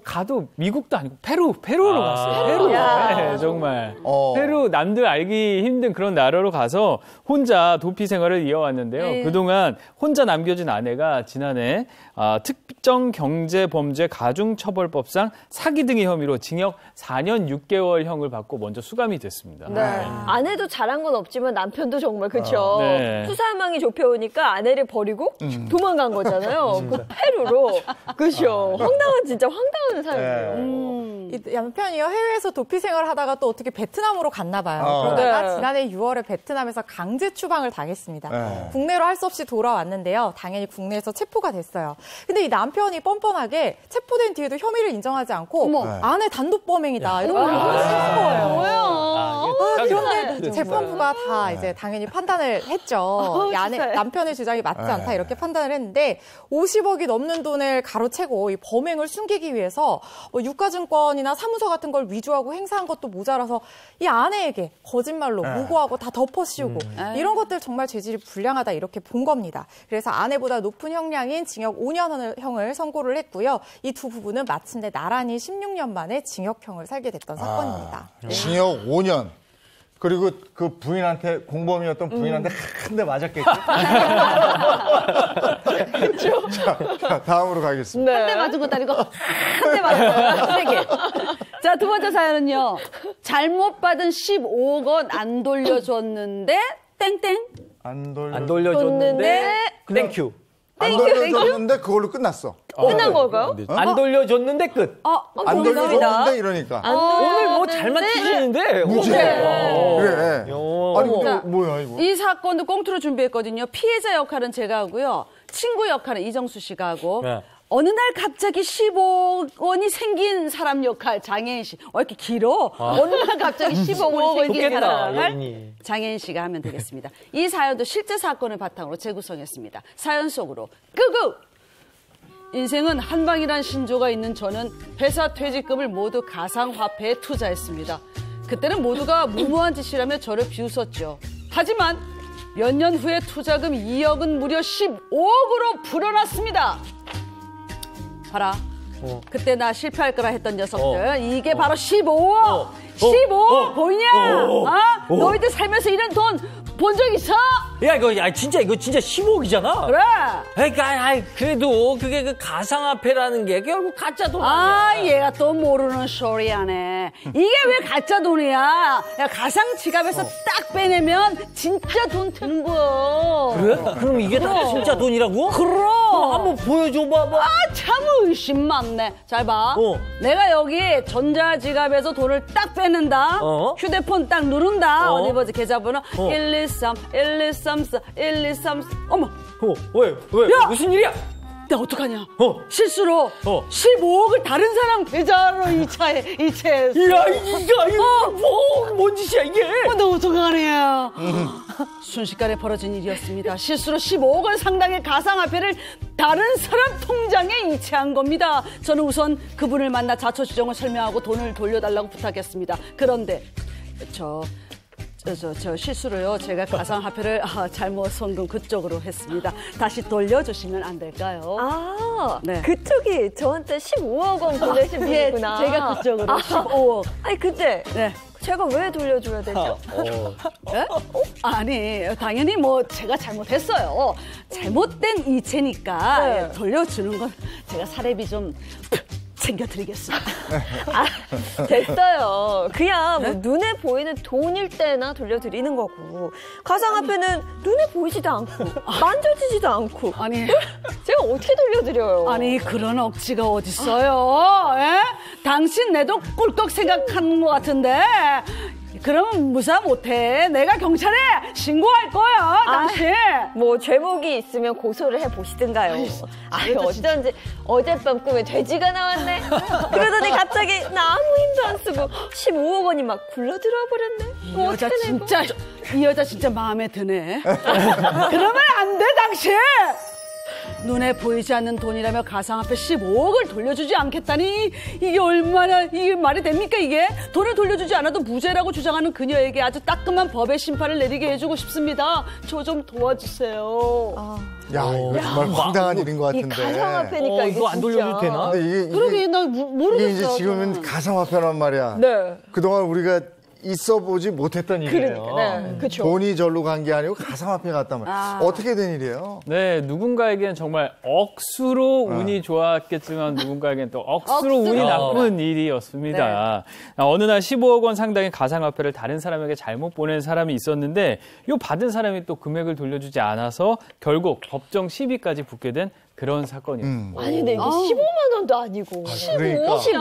가도 미국도 아니고 페루로 갔어요. 페루. 네, 정말. 페루 남들 알기 힘든 그런 나라로 가서 혼자 도피 생활을 이어왔는데요. 그동안 혼자 남겨진 아내가 지난해 특정경제범죄 가중처벌법상 사기 등의 혐의로 징역 4년 6개월형을 받고 먼저 수감이 됐습니다. 네. 아내도 잘한 건 없지만 남편도 정말 그렇죠. 네. 수사망이 좁혀오니까 아내를 버리고 도망간 거잖아요. 그 페루로. 그렇죠. 진짜 황당한 사연이에요. 이 남편이요 해외에서 도피 생활을 하다가 또 어떻게 베트남으로 갔나 봐요. 그러다가 지난해 6월에 베트남에서 강제 추방을 당했습니다. 국내로 할 수 없이 돌아왔는데요. 당연히 국내에서 체포가 됐어요. 근데 이 남편이 뻔뻔하게 체포된 뒤에도 혐의를 인정하지 않고 아내 단독 범행이다 이런 걸 하는 거예요. 그런데 재판부가 다 이제 당연히 판단을 했죠. 이 남편의 주장이 맞지 않다 이렇게 판단을 했는데 50억이 넘는 돈을 가로채고 이 범행을 숨기기 위해서 유가증권이나 사무소 같은 걸 위조하고 행사한 것도 모자라서 이 아내에게 거짓말로 무고하고 다 덮어씌우고 이런 것들 정말 죄질이 불량하다 이렇게 본 겁니다. 그래서 아내보다 높은 형량인 징역 5년형을 선고를 했고요. 이 두 부부는 마침내 나란히 16년 만에 징역형을 살게 됐던 사건입니다. 징역 5년. 그리고 그 부인한테 공범이었던 부인한테 한 대 맞았겠죠. 자, 다음으로 가겠습니다. 한 대 맞은 것도 아니고 한 대 맞았어요. 3개. 자, 두 번째 사연은요. 잘못 받은 15억 원 안 돌려줬는데 땡땡. 안 돌려줬는데 땡큐. 안 돌려줬는데 그걸로 끝났어. 끝난 걸까요? 안 돌려줬는데 끝. 안 돌려줬는데 이러니까. 오늘 뭐 잘 맞히시는데. 무죄. 그래. 아니 근데 뭐야 이거. 이 사건도 꽁트로 준비했거든요. 피해자 역할은 제가 하고요. 친구 역할은 이정수 씨가 하고. 네. 어느 날 갑자기 15억 원이 생긴 사람 역할 장혜인 씨. 이렇게 길어? 어느 날 갑자기 15억 원이 생긴 좋겠다, 사람 역할 예인이. 장혜인 씨가 하면 되겠습니다. 이 사연도 실제 사건을 바탕으로 재구성했습니다. 사연 속으로 끄고! 인생은 한방이란 신조가 있는 저는 회사 퇴직금을 모두 가상화폐에 투자했습니다. 그때는 모두가 무모한 짓이라며 저를 비웃었죠. 하지만 몇 년 후에 투자금 2억은 무려 15억으로 불어났습니다. 봐라. 그때 나 실패할 거라 했던 녀석들. 이게 바로 15억. 15억 보이냐? 너희들 살면서 이런 돈 본 적 있어? 야, 이거 진짜 15억이잖아. 그래. 그러니까 그래도 그게 그 가상화폐라는 게 결국 가짜 돈 아니야. 얘가 또 모르는 소리 하네. 이게 왜 가짜 돈이야? 야, 가상 지갑에서 딱 빼내면 진짜 돈 드는 거야. 그래? 그럼 이게 다 진짜 돈이라고? 그럼. 한번 보여줘봐. 참 의심 많네. 잘 봐. 내가 여기 전자지갑에서 돈을 딱 빼낸다. 휴대폰 딱 누른다. 어디 보자. 계좌번호 123, 1234, 1234. 어머. 왜? 야! 무슨 일이야? 나 어떡하냐? 실수로 15억을 다른 사람 계좌로 이체했어. 야, 이거 뭔 짓이야 이게? 나 어떡하냐? 순식간에 벌어진 일이었습니다. 실수로 15억원 상당의 가상화폐를 다른 사람 통장에 이체한 겁니다. 저는 우선 그분을 만나 자초지종을 설명하고 돈을 돌려달라고 부탁했습니다. 그런데 저 실수로요. 제가 가상화폐를 잘못 송금 그쪽으로 했습니다. 다시 돌려주시면 안 될까요? 네. 그쪽이 저한테 15억 원 보내신 분이구나. 제가 그쪽으로 15억. 아니 근데 네. 제가 왜 돌려줘야 되죠? 네? 아니 당연히 제가 잘못했어요. 잘못된 이체니까 돌려주는 건 제가 사례비 좀 챙겨드리겠습니다. 됐어요. 그냥 눈에 보이는 돈일 때나 돌려드리는 거고 가상화폐는 눈에 보이지도 않고 만져지지도 않고 아니 제가 어떻게 돌려드려요? 아니 그런 억지가 어딨어요? 당신 내 돈 꿀꺽 생각하는 것 같은데 그러면 무사 못해. 내가 경찰에 신고할 거야, 당신. 제목이 있으면 고소를 해보시든가요. 어쩐지 어젯밤 꿈에 돼지가 나왔네. 그러더니 갑자기 나 아무 힘도 안 쓰고 15억 원이 막 굴러들어와 버렸네. 이 여자 진짜 마음에 드네. 그러면 안 돼, 당신. 눈에 보이지 않는 돈이라며 가상화폐 15억을 돌려주지 않겠다니 이게 말이 됩니까 이게? 돈을 돌려주지 않아도 무죄라고 주장하는 그녀에게 아주 따끔한 법의 심판을 내리게 해주고 싶습니다. 저 좀 도와주세요. 이거 정말 황당한 일인 것 같은데. 이 가상화폐니까 이거 안 돌려도 되나? 근데 그러게 나 모르겠어요. 이게 이제 지금은 가상화폐란 말이야. 네. 그동안 우리가 있어보지 못했던 일이에요. 네, 그쵸. 돈이 절로 간 게 아니고 가상화폐 갔단 말이에요. 어떻게 된 일이에요? 네, 누군가에겐 정말 억수로 운이 좋았겠지만 누군가에겐 또 억수로 운이 나쁜 일이었습니다. 어느 날 15억 원 상당의 가상화폐를 다른 사람에게 잘못 보낸 사람이 있었는데 이 받은 사람이 또 금액을 돌려주지 않아서 결국 법정 시비까지 붙게 된 그런 사건이었습니다. 아니 근데 이게 15만 원도 아니고 15억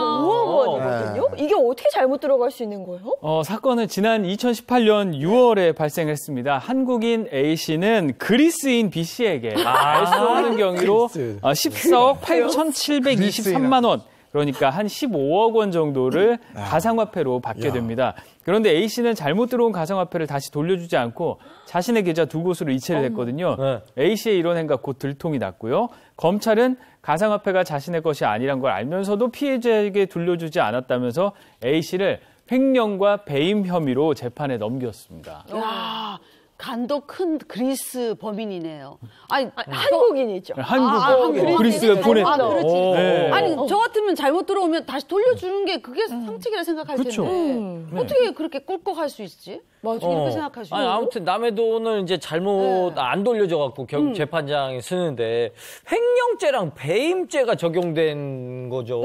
원이거든요? 네. 이게 어떻게 잘못 들어갈 수 있는 거예요? 사건은 지난 2018년 6월에 발생했습니다. 한국인 A씨는 그리스인 B씨에게 알 수 없는 경위로 14억 8,723만 원, 그러니까 한 15억 원 정도를 가상화폐로 받게 됩니다. 그런데 A씨는 잘못 들어온 가상화폐를 다시 돌려주지 않고 자신의 계좌 두 곳으로 이체를 했거든요. A씨의 이런 행각 곧 들통이 났고요. 검찰은 가상화폐가 자신의 것이 아니란 걸 알면서도 피해자에게 돌려주지 않았다면서 A씨를 횡령과 배임 혐의로 재판에 넘겼습니다. 야, 간도 큰 그리스 범인이네요. 한국인이죠. 한국 그리스에 보냈다. 그렇지. 네. 아니 저 같으면 잘못 들어오면 다시 돌려주는 게 그게 상책이라 생각할 텐데 어떻게 그렇게 꿀꺽할 수 있지? 맞아. 이렇게 생각할 수 있지. 아무튼 남의 돈을 이제 잘못 안 돌려줘갖고 결국 재판장에 쓰는데 횡령죄랑 배임죄가 적용된 거죠.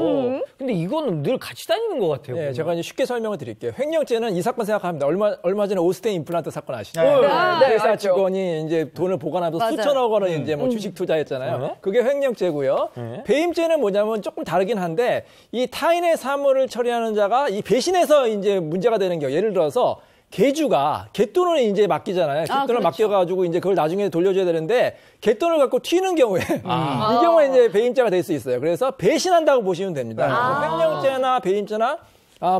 근데 이거는 늘 같이 다니는 것 같아요. 네, 제가 이제 쉽게 설명을 드릴게요. 횡령죄는 이 사건 생각합니다. 얼마 전에 오스테인 임플란트 사건 아시죠? 회사 직원이 이제 돈을 보관하면서 수천억 원을 이제 주식 투자했잖아요. 그게 횡령죄고요. 배임죄는 뭐냐면 조금 다르긴 한데 이 타인의 사물을 처리하는 자가 이 배신해서 이제 문제가 되는 경우, 예를 들어서 개주가 갯돈을 이제 맡기잖아요. 갯돈을 맡겨가지고 이제 그걸 나중에 돌려줘야 되는데 갯돈을 갖고 튀는 경우에 이 경우에 이제 배임죄가 될 수 있어요. 그래서 배신한다고 보시면 됩니다. 횡령죄나 배임죄나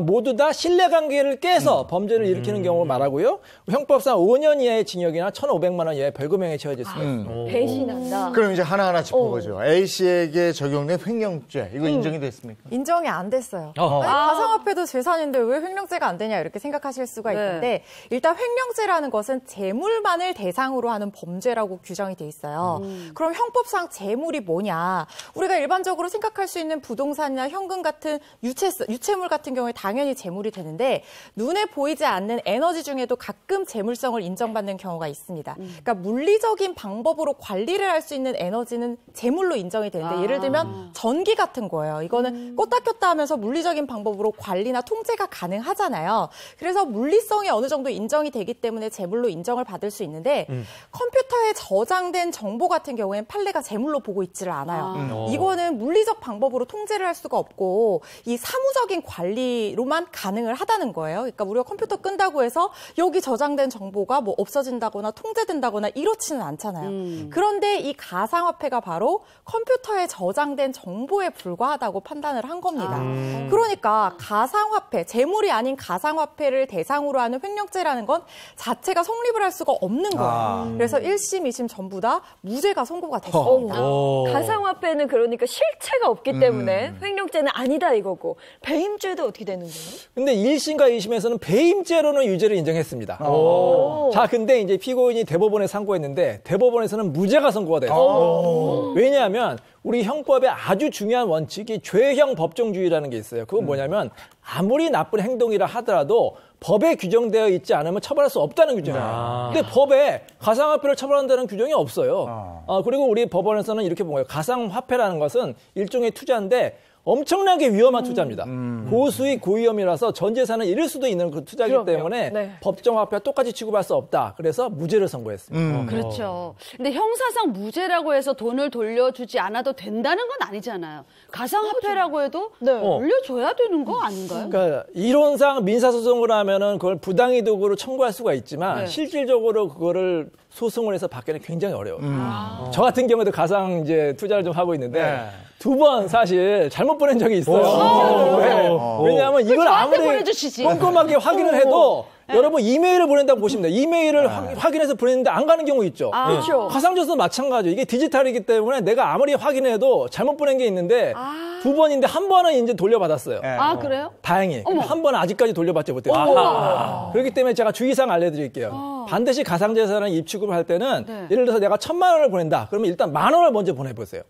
모두 다 신뢰관계를 깨서 범죄를 일으키는 경우를 말하고요. 형법상 5년 이하의 징역이나 1,500만 원 이하의 벌금형에 처해질 수가 있습니다. 배신한다. 그럼 이제 하나하나 짚어보죠. A 씨에게 적용된 횡령죄, 이거 인정이 됐습니까? 인정이 안 됐어요. 아니, 가상화폐도 재산인데 왜 횡령죄가 안 되냐 이렇게 생각하실 수가 있는데 일단 횡령죄라는 것은 재물만을 대상으로 하는 범죄라고 규정이 돼 있어요. 그럼 형법상 재물이 뭐냐? 우리가 일반적으로 생각할 수 있는 부동산이나 현금 같은 유체물 같은 경우에 당연히 재물이 되는데 눈에 보이지 않는 에너지 중에도 가끔 재물성을 인정받는 경우가 있습니다. 그러니까 물리적인 방법으로 관리를 할 수 있는 에너지는 재물로 인정이 되는데 예를 들면 전기 같은 거예요. 이거는 껐다 켰다 하면서 물리적인 방법으로 관리나 통제가 가능하잖아요. 그래서 물리성이 어느 정도 인정이 되기 때문에 재물로 인정을 받을 수 있는데 컴퓨터에 저장된 정보 같은 경우에는 판례가 재물로 보고 있지를 않아요. 이거는 물리적 방법으로 통제를 할 수가 없고 이 사무적인 관리로만 가능을 하다는 거예요. 그러니까 우리가 컴퓨터 끈다고 해서 여기 저장된 정보가 뭐 없어진다거나 통제된다거나 이렇지는 않잖아요. 그런데 이 가상화폐가 바로 컴퓨터에 저장된 정보에 불과하다고 판단을 한 겁니다. 그러니까 가상화폐, 재물이 아닌 가상화폐를 대상으로 하는 횡령죄라는 건 자체가 성립을 할 수가 없는 거예요. 그래서 1심, 2심 전부 다 무죄가 선고가 됐습니다. 가상화폐는 그러니까 실체가 없기 때문에 횡령죄는 아니다 이거고 배임죄도 어떻게 되는 거예요? 근데 1심과 2심에서는 배임죄로는 유죄를 인정했습니다. 자, 근데 이제 피고인이 대법원에 상고했는데 대법원에서는 무죄가 선고가 됐어요. 왜냐하면 우리 형법에 아주 중요한 원칙이 죄형 법정주의라는 게 있어요. 그건 뭐냐면 아무리 나쁜 행동이라 하더라도 법에 규정되어 있지 않으면 처벌할 수 없다는 규정이에요. 근데 법에 가상화폐를 처벌한다는 규정이 없어요. 그리고 우리 법원에서는 이렇게 본 거예요. 가상화폐라는 것은 일종의 투자인데 엄청나게 위험한 투자입니다. 고수익 고위험이라서 전 재산을 잃을 수도 있는 그 투자이기 때문에 법정화폐와 똑같이 취급할 수 없다. 그래서 무죄를 선고했습니다. 그렇죠. 근데 형사상 무죄라고 해서 돈을 돌려주지 않아도 된다는 건 아니잖아요. 가상화폐라고 해도 돌려줘야 되는 거 아닌가요? 그러니까 이론상 민사소송을 하면은 그걸 부당이득으로 청구할 수가 있지만 실질적으로 그거를 소송을 해서 받기는 굉장히 어려워요. 저 같은 경우도 가상 이제 투자를 좀 하고 있는데 두 번 사실 잘못 보낸 적이 있어요. 왜냐하면 이걸 아무리 꼼꼼하게 확인을 해도 여러분 이메일을 보낸다고 보시면 돼요. 이메일을 확인해서 보냈는데 안 가는 경우 있죠. 그렇죠. 가상저서도 마찬가지예요. 이게 디지털이기 때문에 내가 아무리 확인해도 잘못 보낸 게 있는데 두 번인데 한 번은 이제 돌려받았어요. 그래요? 다행히. 한 번은 아직까지 돌려받지 못했어요. 그렇기 때문에 제가 주의사항 알려드릴게요. 반드시 가상재산을 입출금을 할 때는 예를 들어서 내가 1,000만 원을 보낸다. 그러면 일단 10,000원을 먼저 보내보세요.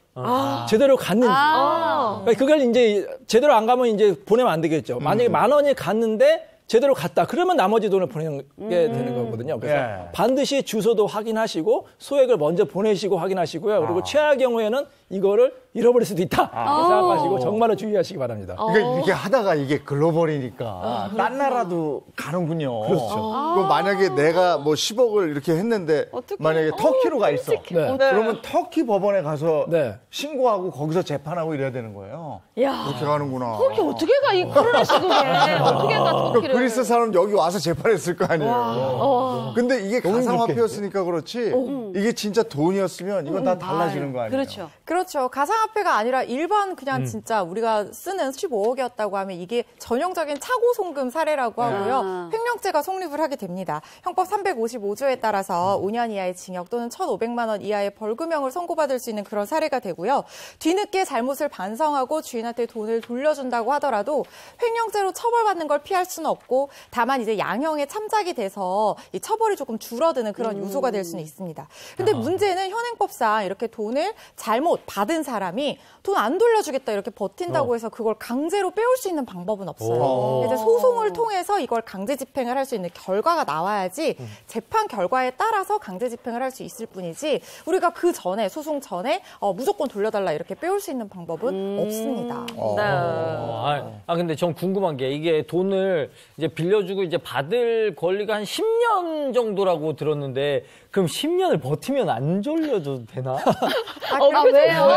제대로 갔는지. 그러니까 그걸 이제 제대로 안 가면 이제 보내면 안 되겠죠. 만약에 10,000원이 갔는데 제대로 갔다. 그러면 나머지 돈을 보내는 게 되는 거거든요. 그래서 반드시 주소도 확인하시고 소액을 먼저 보내시고 확인하시고요. 그리고 최악의 경우에는 이거를 잃어버릴 수도 있다. 생각하시고 정말로 주의하시기 바랍니다. 그러니까 이렇게 하다가 이게 글로벌이니까 딴 나라도 가는군요. 그렇죠. 그럼 만약에 내가 뭐 10억을 이렇게 했는데 만약에 터키로 가 있어. 그러면 터키 법원에 가서 신고하고 거기서 재판하고 이래야 되는 거예요. 그렇게 가는구나. 터키 어떻게 가? 이 코로나 시국에 어떻게 가 터키를? 그리스 사람 여기 와서 재판했을 거 아니에요. 근데 이게 가상화폐였으니까 그렇지 이게 진짜 돈이었으면 이건 다 달라지는 거 아니에요. 그렇죠. 가상화폐가 아니라 일반 그냥 진짜 우리가 쓰는 15억이었다고 하면 이게 전형적인 차고 송금 사례라고 하고요. 횡령죄가 성립을 하게 됩니다. 형법 355조에 따라서 5년 이하의 징역 또는 1,500만 원 이하의 벌금형을 선고받을 수 있는 그런 사례가 되고요. 뒤늦게 잘못을 반성하고 주인한테 돈을 돌려준다고 하더라도 횡령죄로 처벌받는 걸 피할 수는 없고 다만 이제 양형에 참작이 돼서 이 처벌이 조금 줄어드는 그런 요소가 될 수는 있습니다. 근데 문제는 현행법상 이렇게 돈을 잘못 받은 사람이 돈 안 돌려주겠다 이렇게 버틴다고 해서 그걸 강제로 빼올 수 있는 방법은 없어요. 이제 소송을 통해서 이걸 강제 집행을 할 수 있는 결과가 나와야지 재판 결과에 따라서 강제 집행을 할 수 있을 뿐이지 우리가 그 전에 소송 전에 무조건 돌려달라 이렇게 빼올 수 있는 방법은 없습니다. 근데 전 궁금한 게 이게 돈을 이제 빌려주고 이제 받을 권리가 한 10년 정도라고 들었는데 그럼 10년을 버티면 안 돌려도 되나? 왜요?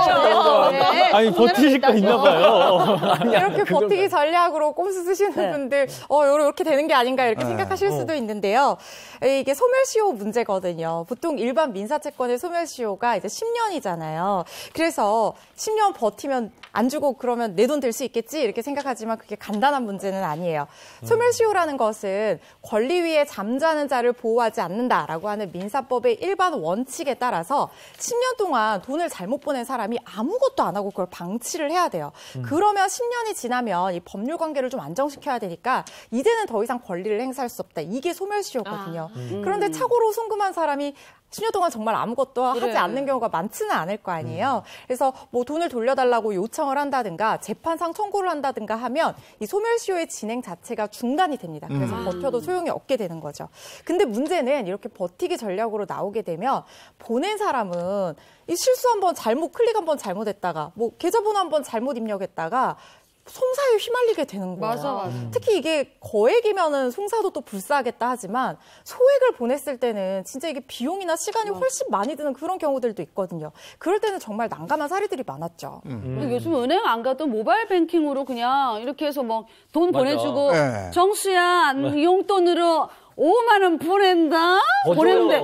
아니 버틸 수가 있나 봐요. 이렇게 버티기 전략으로 꼼수 쓰시는 분들 이렇게 되는 게 아닌가 이렇게 생각하실 수도 있는데요. 이게 소멸시효 문제거든요. 보통 일반 민사채권의 소멸시효가 이제 10년이잖아요. 그래서 10년 버티면 안 주고 그러면 내 돈 될 수 있겠지 이렇게 생각하지만 그게 간단한 문제는 아니에요. 소멸시효라는 것은 권리 위에 잠자는 자를 보호하지 않는다라고 하는 민사법의 일반 원칙에 따라서 10년 동안 돈을 잘못 보낸 사람이 아무것도 안 하고 그걸 방치를 해야 돼요. 그러면 10년이 지나면 이 법률 관계를 좀 안정시켜야 되니까 이제는 더 이상 권리를 행사할 수 없다. 이게 소멸시효거든요. 그런데 착오로 송금한 사람이 10년 동안 정말 아무것도 하지 않는 경우가 많지는 않을 거 아니에요. 그래서 뭐 돈을 돌려달라고 요청을 한다든가 재판상 청구를 한다든가 하면 이 소멸시효의 진행 자체가 중단이 됩니다. 그래서 버텨도 소용이 없게 되는 거죠. 근데 문제는 이렇게 버티기 전략으로 나오게 되면 보낸 사람은 이 실수 한번 클릭 한번 잘못했다가 뭐 계좌번호 한번 잘못 입력했다가 송사에 휘말리게 되는 거예요. 맞아. 특히 이게 거액이면은 송사도 또 불사하겠다 하지만 소액을 보냈을 때는 진짜 이게 비용이나 시간이 훨씬 많이 드는 그런 경우들도 있거든요. 그럴 때는 정말 난감한 사례들이 많았죠. 요즘 은행 안 가도 모바일 뱅킹으로 그냥 이렇게 해서 뭐 돈 보내주고 네. 정수야 용돈으로 5만 원 보낸다? 보냈는데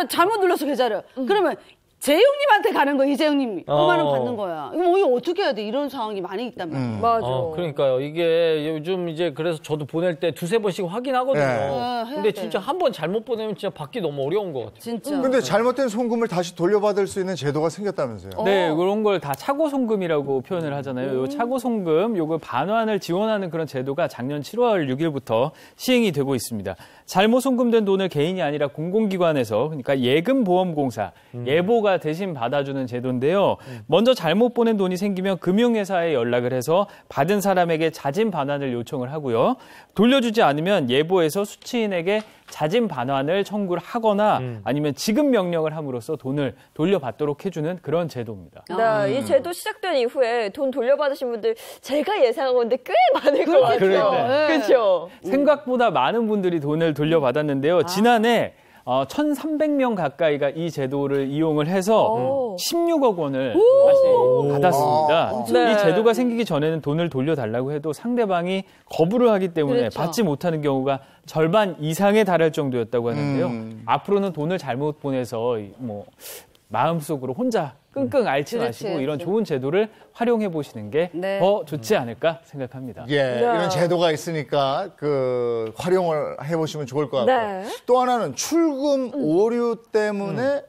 잘못 눌러서 계좌를. 그러면 재용님한테 가는 거 이재용님이 5만 원 받는 거야. 이거 어떻게 해야 돼? 이런 상황이 많이 있다면. 맞아. 그러니까요. 이게 요즘 이제 그래서 저도 보낼 때 두세 번씩 확인하거든요. 근데 진짜 한 번 잘못 보내면 진짜 받기 너무 어려운 것 같아요. 진짜. 근데 잘못된 송금을 다시 돌려받을 수 있는 제도가 생겼다면서요. 네, 그런 걸 다 차고 송금이라고 표현을 하잖아요. 요 차고 송금, 요거 반환을 지원하는 그런 제도가 작년 7월 6일부터 시행이 되고 있습니다. 잘못 송금된 돈을 개인이 아니라 공공기관에서, 그러니까 예금보험공사, 예보가 대신 받아주는 제도인데요. 먼저 잘못 보낸 돈이 생기면 금융회사에 연락을 해서 받은 사람에게 자진 반환을 요청을 하고요. 돌려주지 않으면 예보에서 수취인에게 자진 반환을 청구를 하거나 아니면 지급 명령을 함으로써 돈을 돌려받도록 해주는 그런 제도입니다. 네, 이 제도 시작된 이후에 돈 돌려받으신 분들 제가 예상한 건데 꽤 많을 것 같아요. 그렇죠. 생각보다 많은 분들이 돈을 돌려받았는데요. 지난해 1,300명 가까이가 이 제도를 이용을 해서 16억 원을 다시 받았습니다. 네. 이 제도가 생기기 전에는 돈을 돌려달라고 해도 상대방이 거부를 하기 때문에 그렇죠. 받지 못하는 경우가 절반 이상에 달할 정도였다고 하는데요. 앞으로는 돈을 잘못 보내서 뭐 마음속으로 혼자 끙끙 앓지 마시고 이런 좋은 제도를 활용해 보시는 게 더 좋지 않을까 생각합니다. 예, 이런 제도가 있으니까 활용을 해보시면 좋을 것 같고 네. 또 하나는 출금 오류 때문에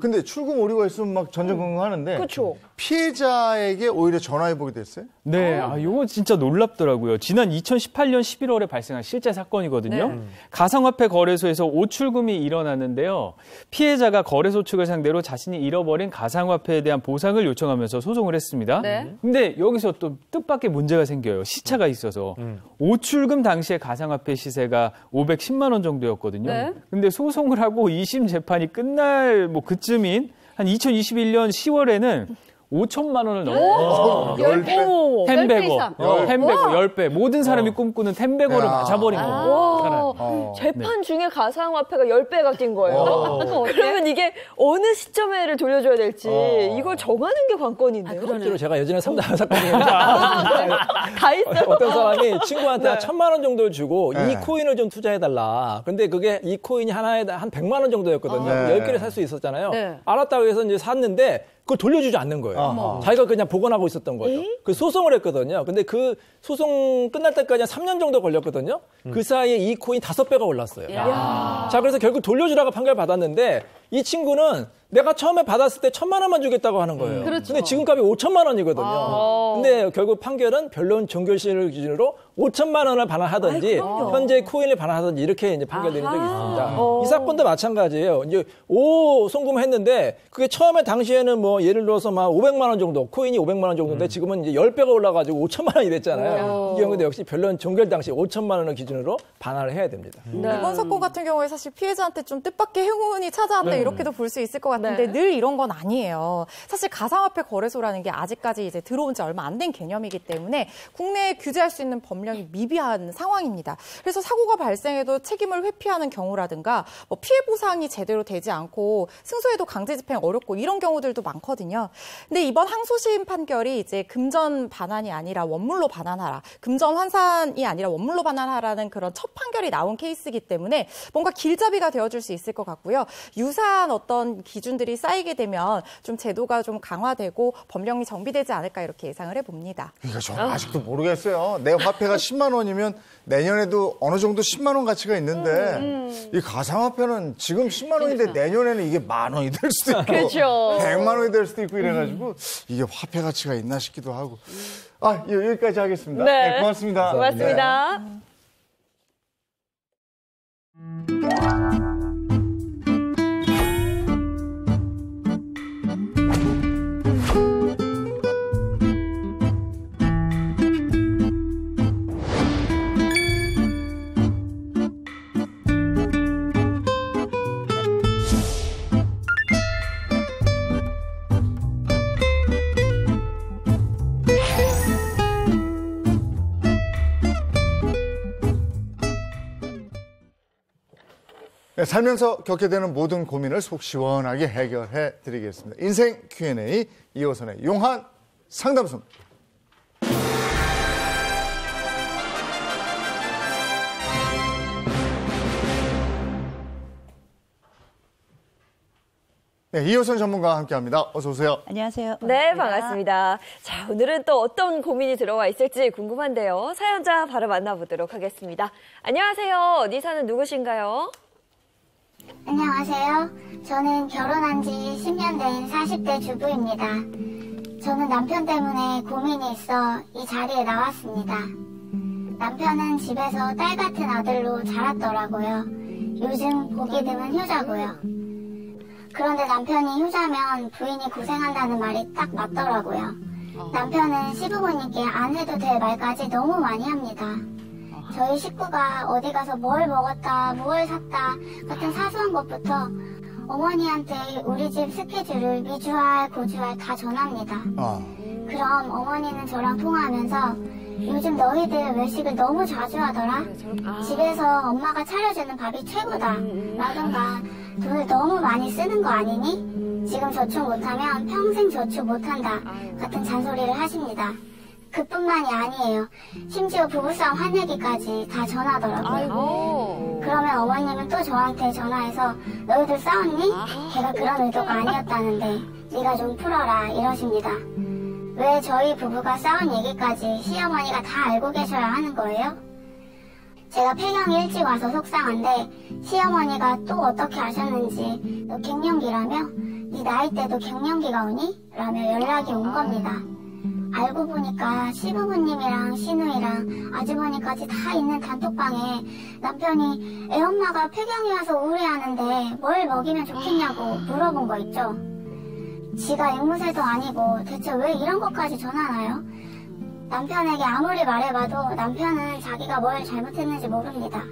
근데 출금 오류가 있으면 막 전전긍긍하는데 그렇죠. 피해자에게 오히려 전화해보게 됐어요? 네, 이거 진짜 놀랍더라고요. 지난 2018년 11월에 발생한 실제 사건이거든요. 가상화폐 거래소에서 오출금이 일어났는데요. 피해자가 거래소 측을 상대로 자신이 잃어버린 가상화폐에 대한 보상을 요청하면서 소송을 했습니다. 근데 여기서 또 뜻밖의 문제가 생겨요. 시차가 있어서. 오출금 당시에 가상화폐 시세가 510만 원 정도였거든요. 근데 소송을 하고 2심 재판이 끝날 그쯤인 한 2021년 10월에는 5천만 원을 넘어서 10배? 텐베거, 10배. 모든 사람이 꿈꾸는 텐베거를 맞아버린 겁니다. 재판 중에 가상화폐가 10배가 뛴 거예요. 그러면 이게 어느 시점에를 돌려줘야 될지 이걸 정하는 게 관건인데요. 실제로 제가 예전에 상담한 사건이 다 있어요. 어떤 사람이 친구한테 1,000만 원 정도를 주고 이 코인을 좀 투자해달라. 근데 그게 이 코인이 하나에 한 100만 원 정도였거든요. 10개를 살 수 있었잖아요. 알았다고 해서 이제 샀는데 그걸 돌려주지 않는 거예요. 자기가 그냥 복원하고 있었던 거죠. 그 소송을 했거든요. 근데 그 소송 끝날 때까지 한 3년 정도 걸렸거든요. 그 사이에 이 코인 5배가 올랐어요. 자, 그래서 결국 돌려주라고 판결 받았는데 이 친구는 내가 처음에 받았을 때 1,000만 원만 주겠다고 하는 거예요. 근데 지금 값이 5천만 원이거든요. 근데 결국 판결은 변론 종결시를 기준으로 5천만 원을 반환하든지 현재 코인을 반환하든지 이렇게 이제 판결되는 적이 있습니다. 이 사건도 마찬가지예요. 이제 5 송금을 했는데 그게 처음에 당시에는 뭐 예를 들어서 막 500만 원 정도, 코인이 500만 원 정도인데 지금은 이제 10배가 올라가지고 5천만 원이 됐잖아요. 이 경우도 역시 변론 종결 당시 5천만 원을 기준으로 반환을 해야 됩니다. 이번 사건 같은 경우에 사실 피해자한테 좀 뜻밖의 행운이 찾아왔다 이렇게도 볼 수 있을 것 같은데 늘 이런 건 아니에요. 사실 가상화폐 거래소라는 게 아직까지 이제 들어온 지 얼마 안 된 개념이기 때문에 국내에 규제할 수 있는 법률 법령이 미비한 상황입니다. 그래서 사고가 발생해도 책임을 회피하는 경우라든가 뭐 피해 보상이 제대로 되지 않고 승소해도 강제 집행 어렵고 이런 경우들도 많거든요. 근데 이번 항소심 판결이 이제 금전 반환이 아니라 원물로 반환하라, 금전 환산이 아니라 원물로 반환하라는 그런 첫 판결이 나온 케이스이기 때문에 뭔가 길잡이가 되어줄 수 있을 것 같고요. 유사한 어떤 기준들이 쌓이게 되면 좀 제도가 좀 강화되고 법령이 정비되지 않을까 이렇게 예상을 해봅니다. 그러니까 저는 아직도 모르겠어요. 내 화폐가 10만 원이면 내년에도 어느 정도 10만 원 가치가 있는데 이 가상화폐는 지금 10만 원인데 내년에는 이게 만 원이 될 수도 있고 그렇죠. 100만 원이 될 수도 있고 이래가지고 이게 화폐 가치가 있나 싶기도 하고. 여기까지 하겠습니다. 네, 고맙습니다. 고맙습니다. 네. 네, 살면서 겪게 되는 모든 고민을 속 시원하게 해결해 드리겠습니다. 인생 Q&A 이호선의 용한 상담소. 네, 이호선 전문가와 함께합니다. 어서 오세요. 안녕하세요. 네, 반갑습니다. 자, 오늘은 또 어떤 고민이 들어와 있을지 궁금한데요. 사연자 바로 만나보도록 하겠습니다. 안녕하세요. 어디 사는 누구신가요? 안녕하세요. 저는 결혼한 지 10년 된 40대 주부입니다. 저는 남편 때문에 고민이 있어 이 자리에 나왔습니다. 남편은 집에서 딸 같은 아들로 자랐더라고요. 요즘 보기 드문 효자고요. 그런데 남편이 효자면 부인이 고생한다는 말이 딱 맞더라고요. 남편은 시부모님께 안 해도 될 말까지 너무 많이 합니다. 저희 식구가 어디 가서 뭘 먹었다, 뭘 샀다 같은 사소한 것부터 어머니한테 우리 집 스케줄을 미주알, 고주알 다 전합니다. 그럼 어머니는 저랑 통화하면서 요즘 너희들 외식을 너무 자주 하더라? 집에서 엄마가 차려주는 밥이 최고다. 라던가 돈을 너무 많이 쓰는 거 아니니? 지금 저축 못하면 평생 저축 못한다. 같은 잔소리를 하십니다. 그뿐만이 아니에요. 심지어 부부싸움 한 얘기까지 다 전하더라고요. 아이고. 그러면 어머님은 또 저한테 전화해서 너희들 싸웠니? 걔가 그런 의도가 아니었다는데 네가 좀 풀어라 이러십니다. 왜 저희 부부가 싸운 얘기까지 시어머니가 다 알고 계셔야 하는 거예요? 제가 폐경이 일찍 와서 속상한데 시어머니가 또 어떻게 아셨는지 너 갱년기라며? 네 나이 때도 갱년기가 오니? 라며 연락이 온 겁니다. 알고 보니까 시부모님이랑 시누이랑 아주머니까지 다 있는 단톡방에 남편이 애엄마가 폐경이 와서 우울해하는데 뭘 먹이면 좋겠냐고 물어본 거 있죠. 지가 앵무새도 아니고 대체 왜 이런 것까지 전하나요? 남편에게 아무리 말해봐도 남편은 자기가 뭘 잘못했는지 모릅니다.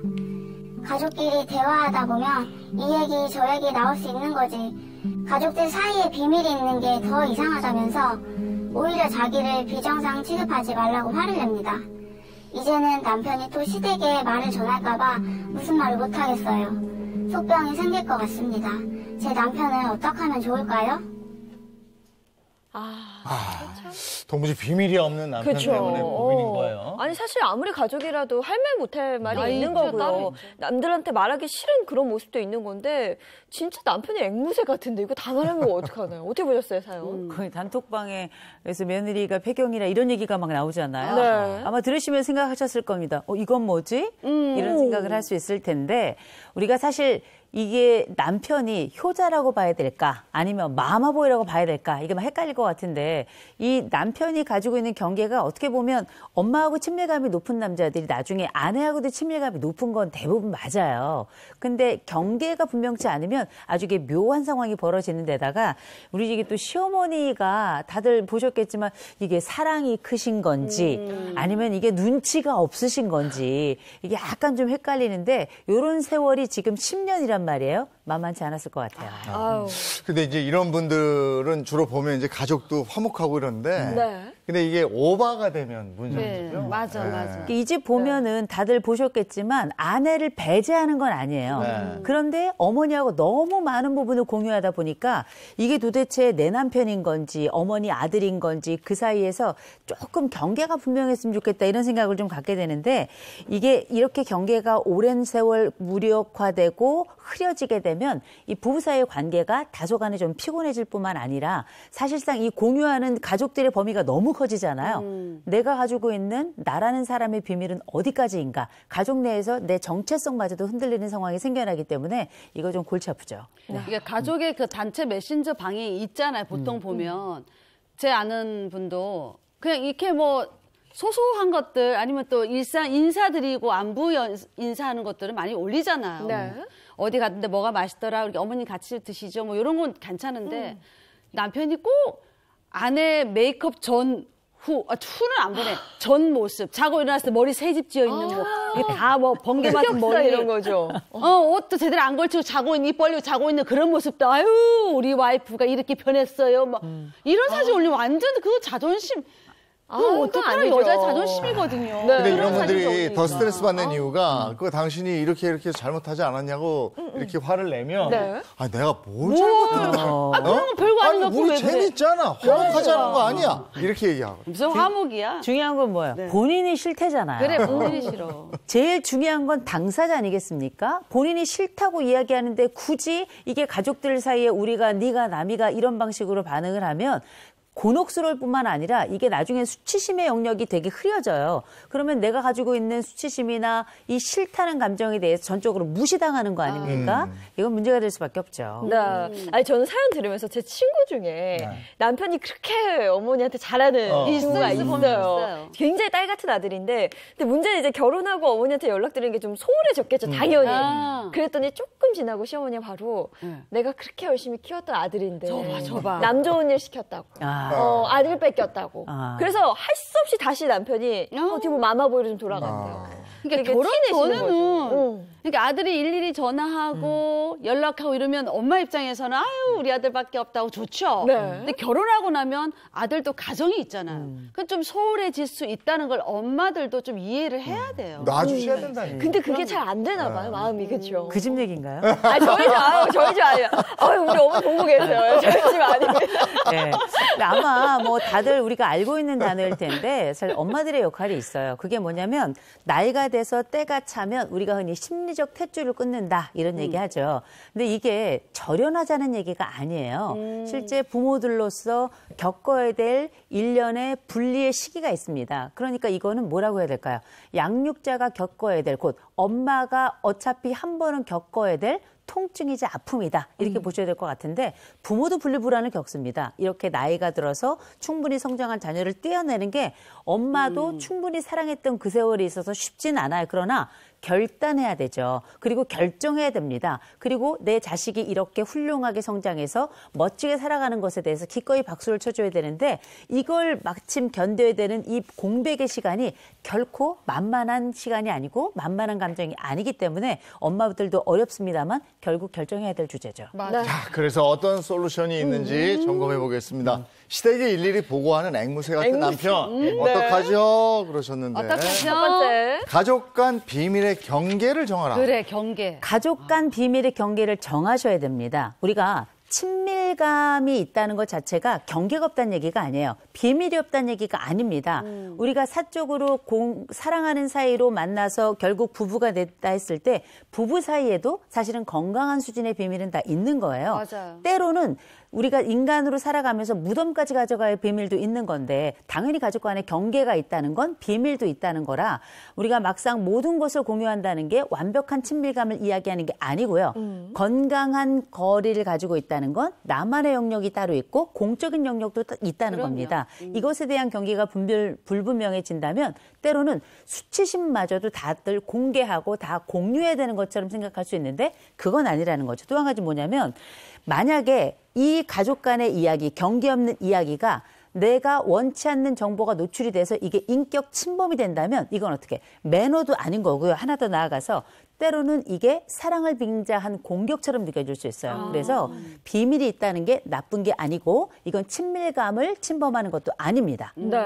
가족끼리 대화하다 보면 이 얘기 저 얘기 나올 수 있는 거지 가족들 사이에 비밀이 있는 게 더 이상하다면서 오히려 자기를 비정상 취급하지 말라고 화를 냅니다. 이제는 남편이 또 시댁에 말을 전할까봐 무슨 말을 못하겠어요. 속병이 생길 것 같습니다. 제 남편을 어떻게 하면 좋을까요? 도무지 비밀이 없는 남편 때문에 고민인 거예요. 아니 사실 아무리 가족이라도 할 말 못할 말이 있는 거고요. 남들한테 말하기 싫은 그런 모습도 있는 건데 진짜 남편이 앵무새 같은데 이거 다 말하면 어떡하나요? 어떻게 보셨어요, 사연? 거의 단톡방에서 며느리가 폐경이라 이런 얘기가 막 나오잖아요. 네. 아마 들으시면 생각하셨을 겁니다. 이건 뭐지? 이런 생각을 할 수 있을 텐데 우리가 사실 이게 남편이 효자라고 봐야 될까? 아니면 마마보이라고 봐야 될까? 이게 막 헷갈릴 것 같은데 이 남편이 가지고 있는 경계가 어떻게 보면 엄마하고 친밀감이 높은 남자들이 나중에 아내하고도 친밀감이 높은 건 대부분 맞아요. 근데 경계가 분명치 않으면 아주 이게 묘한 상황이 벌어지는 데다가 우리 집에 또 시어머니가 다들 보셨겠지만 이게 사랑이 크신 건지 아니면 이게 눈치가 없으신 건지 이게 약간 좀 헷갈리는데 이런 세월이 지금 10년이란 말이에요. 만만치 않았을 것 같아요. 아우. 근데 이제 이런 분들은 주로 보면 이제 가족도 화목하고 이런데. 네. 근데 이게 오바가 되면 문제죠. 네, 맞아. 이 집 보면은 다들 보셨겠지만 아내를 배제하는 건 아니에요. 네. 그런데 어머니하고 너무 많은 부분을 공유하다 보니까 이게 도대체 내 남편인 건지 어머니 아들인 건지 그 사이에서 조금 경계가 분명했으면 좋겠다 이런 생각을 좀 갖게 되는데 이게 이렇게 경계가 오랜 세월 무력화되고 흐려지게 되면 이 부부 사이의 관계가 다소간에 좀 피곤해질 뿐만 아니라 사실상 이 공유하는 가족들의 범위가 너무 커지잖아요. 내가 가지고 있는 나라는 사람의 비밀은 어디까지인가. 가족 내에서 내 정체성마저도 흔들리는 상황이 생겨나기 때문에 이거 좀 골치 아프죠. 이게 가족의 그 단체 메신저 방이 있잖아요. 보통 보면 제 아는 분도 그냥 이렇게 뭐 소소한 것들 아니면 또 인사드리고 안부 인사하는 것들을 많이 올리잖아요. 네. 어디 갔는데 뭐가 맛있더라. 우리 어머님 같이 드시죠. 뭐 이런 건 괜찮은데 남편이 꼭 아내 메이크업 전 후는 안 보내. 전 모습. 자고 일어났을 때 머리 새집 지어 있는 거. 이게 다 뭐 번개 맞은 머리 이런 거죠. 옷도 제대로 안 걸치고 자고 있는 입 벌리고 자고 있는 그런 모습도 아유 우리 와이프가 이렇게 변했어요. 막 이런 사진 올리면 완전 그거 자존심. 그거 어떡하나 여자의 자존심이거든요. 근데 그런 이런 사진도 분들이 올리니까. 더 스트레스 받는 이유가 그거 당신이 이렇게 잘못하지 않았냐고 이렇게 화를 내면 네. 아 내가 뭘 잘못했나? 그런 거 별거 아닌 것 같고 우리 왜 그래? 재밌잖아. 화목하지 않은 거 아니야. 이렇게 얘기하고. 무슨 화목이야? 중요한 건 뭐예요? 본인이 싫대잖아요. 그래 본인이 싫어. 제일 중요한 건 당사자 아니겠습니까? 본인이 싫다고 이야기하는데 굳이 이게 가족들 사이에 우리가 네가 남이가 이런 방식으로 반응을 하면 곤혹스러울 뿐만 아니라 이게 나중에 수치심의 영역이 되게 흐려져요. 그러면 내가 가지고 있는 수치심이나 이 싫다는 감정에 대해서 전적으로 무시당하는 거 아닙니까? 이건 문제가 될 수밖에 없죠. 네. 아니 저는 사연 들으면서 제 친구 중에 남편이 그렇게 어머니한테 잘하는 친구가 있어요. 굉장히 딸 같은 아들인데 근데 문제는 이제 결혼하고 어머니한테 연락드리는 게 좀 소홀해졌겠죠. 당연히. 그랬더니 조금 지나고 시어머니가 바로 내가 그렇게 열심히 키웠던 아들인데 저봐. 남 좋은 일 시켰다고. 아들 뺏겼다고. 그래서 할 수 없이 다시 남편이 어떻게 보면 마마보이로 좀 돌아간대요. 그러니까 결혼 전에는 그러니까 아들이 일일이 전화하고 연락하고 이러면 엄마 입장에서는 아유 우리 아들밖에 없다고 좋죠. 네. 근데 결혼하고 나면 아들도 가정이 있잖아요. 그럼 좀 소홀해질 수 있다는 걸 엄마들도 좀 이해를 해야 돼요. 놔주셔야 된다니까. 근데 그게 잘 안 되나 봐요, 마음이. 그렇죠. 그 집 얘기인가요? 저희 집 아니에요. 우리 어머니 보고 계세요. 저희 집 아닙니다. 네. 근데 아마 뭐 다들 우리가 알고 있는 단어일 텐데 사실 엄마들의 역할이 있어요. 그게 뭐냐면 나이가 돼서 때가 차면 우리가 흔히 심리적 탯줄을 끊는다 이런 얘기하죠. 근데 이게 절연하자는 얘기가 아니에요. 실제 부모들로서 겪어야 될 일련의 분리의 시기가 있습니다. 그러니까 이거는 뭐라고 해야 될까요? 양육자가 겪어야 될 곧 엄마가 어차피 한 번은 겪어야 될 통증이자 아픔이다. 이렇게 보셔야 될 것 같은데 부모도 분리불안을 겪습니다. 이렇게 나이가 들어서 충분히 성장한 자녀를 떼어내는 게 엄마도 충분히 사랑했던 그 세월이 있어서 쉽진 않아요. 그러나 결단해야 되죠. 그리고 결정해야 됩니다. 그리고 내 자식이 이렇게 훌륭하게 성장해서 멋지게 살아가는 것에 대해서 기꺼이 박수를 쳐줘야 되는데 이걸 마침 견뎌야 되는 이 공백의 시간이 결코 만만한 시간이 아니고 만만한 감정이 아니기 때문에 엄마들도 어렵습니다만 결국 결정해야 될 주제죠. 자, 그래서 어떤 솔루션이 있는지 점검해 보겠습니다. 시댁에 일일이 보고하는 앵무새 같은 남편 어떡하죠? 그러셨는데 어떡하죠? 첫 번째. 가족 간 비밀의 경계를 정하라. 그래 경계. 가족 간 비밀의 경계를 정하셔야 됩니다. 우리가 친밀감이 있다는 것 자체가 경계가 없다는 얘기가 아니에요. 비밀이 없다는 얘기가 아닙니다. 우리가 사적으로 사랑하는 사이로 만나서 결국 부부가 됐다 했을 때 부부 사이에도 사실은 건강한 수준의 비밀은 다 있는 거예요. 맞아요. 때로는 우리가 인간으로 살아가면서 무덤까지 가져갈 비밀도 있는 건데 당연히 가족 간에 경계가 있다는 건 비밀도 있다는 거라 우리가 막상 모든 것을 공유한다는 게 완벽한 친밀감을 이야기하는 게 아니고요. 건강한 거리를 가지고 있다는 건 나만의 영역이 따로 있고 공적인 영역도 있다는 겁니다. 이것에 대한 경계가 불분명해진다면 때로는 수치심마저도 다들 공개하고 다 공유해야 되는 것처럼 생각할 수 있는데 그건 아니라는 거죠. 또 한 가지 뭐냐면 만약에 이 가족 간의 이야기, 경계 없는 이야기가 내가 원치 않는 정보가 노출이 돼서 이게 인격 침범이 된다면 이건 어떻게 매너도 아닌 거고요. 하나 더 나아가서 때로는 이게 사랑을 빙자한 공격처럼 느껴질 수 있어요. 그래서 비밀이 있다는 게 나쁜 게 아니고 이건 친밀감을 침범하는 것도 아닙니다. 네.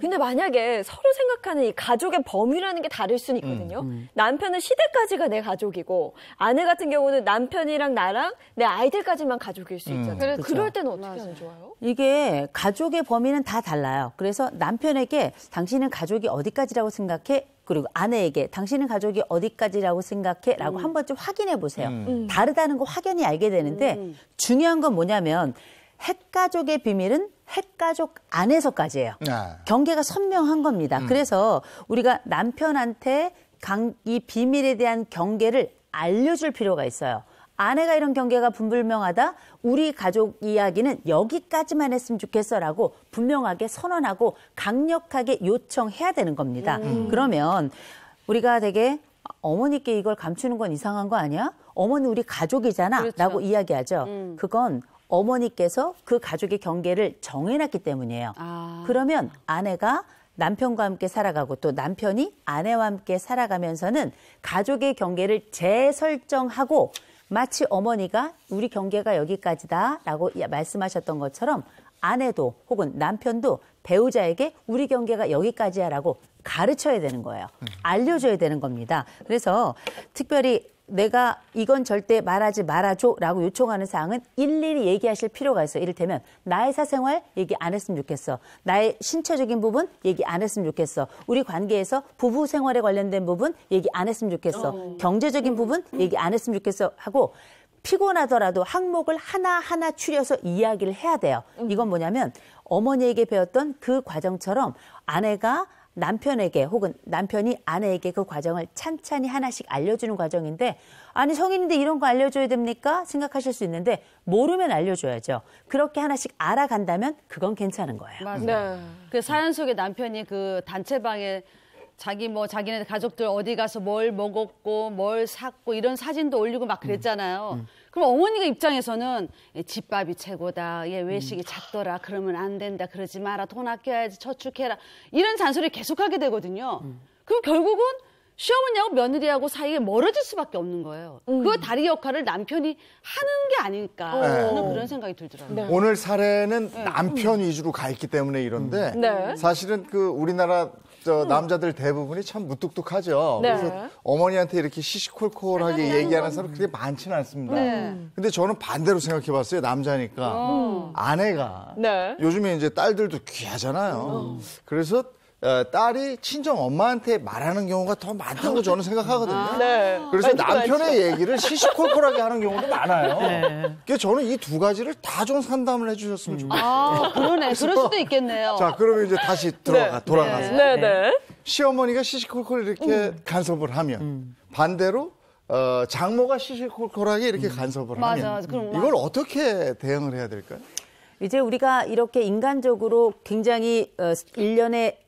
근데 만약에 서로 생각하는 이 가족의 범위라는 게 다를 수는 있거든요. 남편은 시댁까지가 내 가족이고 아내 같은 경우는 남편이랑 나랑 내 아이들까지만 가족일 수 있잖아요. 그럴 때는 어떻게 하면 좋아요? 이게 가족의 범위는 다 달라요. 그래서 남편에게 당신은 가족이 어디까지라고 생각해? 그리고 아내에게 당신은 가족이 어디까지라고 생각해? 라고 한 번쯤 확인해 보세요. 다르다는 거 확연히 알게 되는데 중요한 건 뭐냐면 핵가족의 비밀은 핵가족 안에서까지예요. 경계가 선명한 겁니다. 그래서 우리가 남편한테 이 비밀에 대한 경계를 알려줄 필요가 있어요. 아내가 이런 경계가 불명하다. 우리 가족 이야기는 여기까지만 했으면 좋겠어라고 분명하게 선언하고 강력하게 요청해야 되는 겁니다. 그러면 우리가 되게 어머니께 이걸 감추는 건 이상한 거 아니야? 어머니 우리 가족이잖아. 그렇죠. 라고 이야기하죠. 그건 어머니께서 그 가족의 경계를 정해놨기 때문이에요. 그러면 아내가 남편과 함께 살아가고 또 남편이 아내와 함께 살아가면서는 가족의 경계를 재설정하고 마치 어머니가 우리 경계가 여기까지다라고 말씀하셨던 것처럼 아내도 혹은 남편도 배우자에게 우리 경계가 여기까지야라고 가르쳐야 되는 거예요. 알려줘야 되는 겁니다. 그래서 특별히 내가 이건 절대 말하지 말아줘라고 요청하는 사항은 일일이 얘기하실 필요가 있어요. 이를테면 나의 사생활 얘기 안 했으면 좋겠어. 나의 신체적인 부분 얘기 안 했으면 좋겠어. 우리 관계에서 부부 생활에 관련된 부분 얘기 안 했으면 좋겠어. 경제적인 부분 얘기 안 했으면 좋겠어 하고 피곤하더라도 항목을 하나하나 추려서 이야기를 해야 돼요. 이건 뭐냐면 어머니에게 배웠던 그 과정처럼 아내가 남편에게 혹은 남편이 아내에게 그 과정을 찬찬히 하나씩 알려주는 과정인데 아니 성인인데 이런 거 알려줘야 됩니까? 생각하실 수 있는데 모르면 알려줘야죠. 그렇게 하나씩 알아간다면 그건 괜찮은 거예요. 맞아요. 네. 그 사연 속에 남편이 그 단체방에 자기네 가족들 어디 가서 뭘 먹었고 뭘 샀고 이런 사진도 올리고 막 그랬잖아요. 그럼 어머니가 입장에서는 집밥이 최고다. 얘 외식이 작더라. 그러면 안 된다. 그러지 마라. 돈 아껴야지. 저축해라. 이런 잔소리 계속하게 되거든요. 그럼 결국은 시어머니하고 며느리하고 사이에 멀어질 수밖에 없는 거예요. 그 다리 역할을 남편이 하는 게 아닐까. 저는 그런 생각이 들더라고요. 네. 오늘 사례는 남편 위주로 가 있기 때문에 이런데 사실은 그 우리나라 남자들 대부분이 참 무뚝뚝하죠. 그래서 어머니한테 이렇게 시시콜콜하게 얘기하는 사람 그렇게 많지는 않습니다. 근데 저는 반대로 생각해봤어요. 남자니까 아내가 요즘에 이제 딸들도 귀하잖아요. 그래서 딸이 친정 엄마한테 말하는 경우가 더 많다고 저는 생각하거든요. 그래서 남편의 얘기를 시시콜콜하게 하는 경우도 많아요. 그래서 저는 이 두 가지를 다 좀 상담을 해주셨으면 좋겠어요. 그러네. 그럴 수도 있겠네요. 자, 그러면 이제 다시 돌아가서 시어머니가 시시콜콜 이렇게 간섭을 하면 반대로 장모가 시시콜콜하게 이렇게 간섭을 하면 이걸 어떻게 대응을 해야 될까요? 이제 우리가 이렇게 인간적으로 굉장히 일련의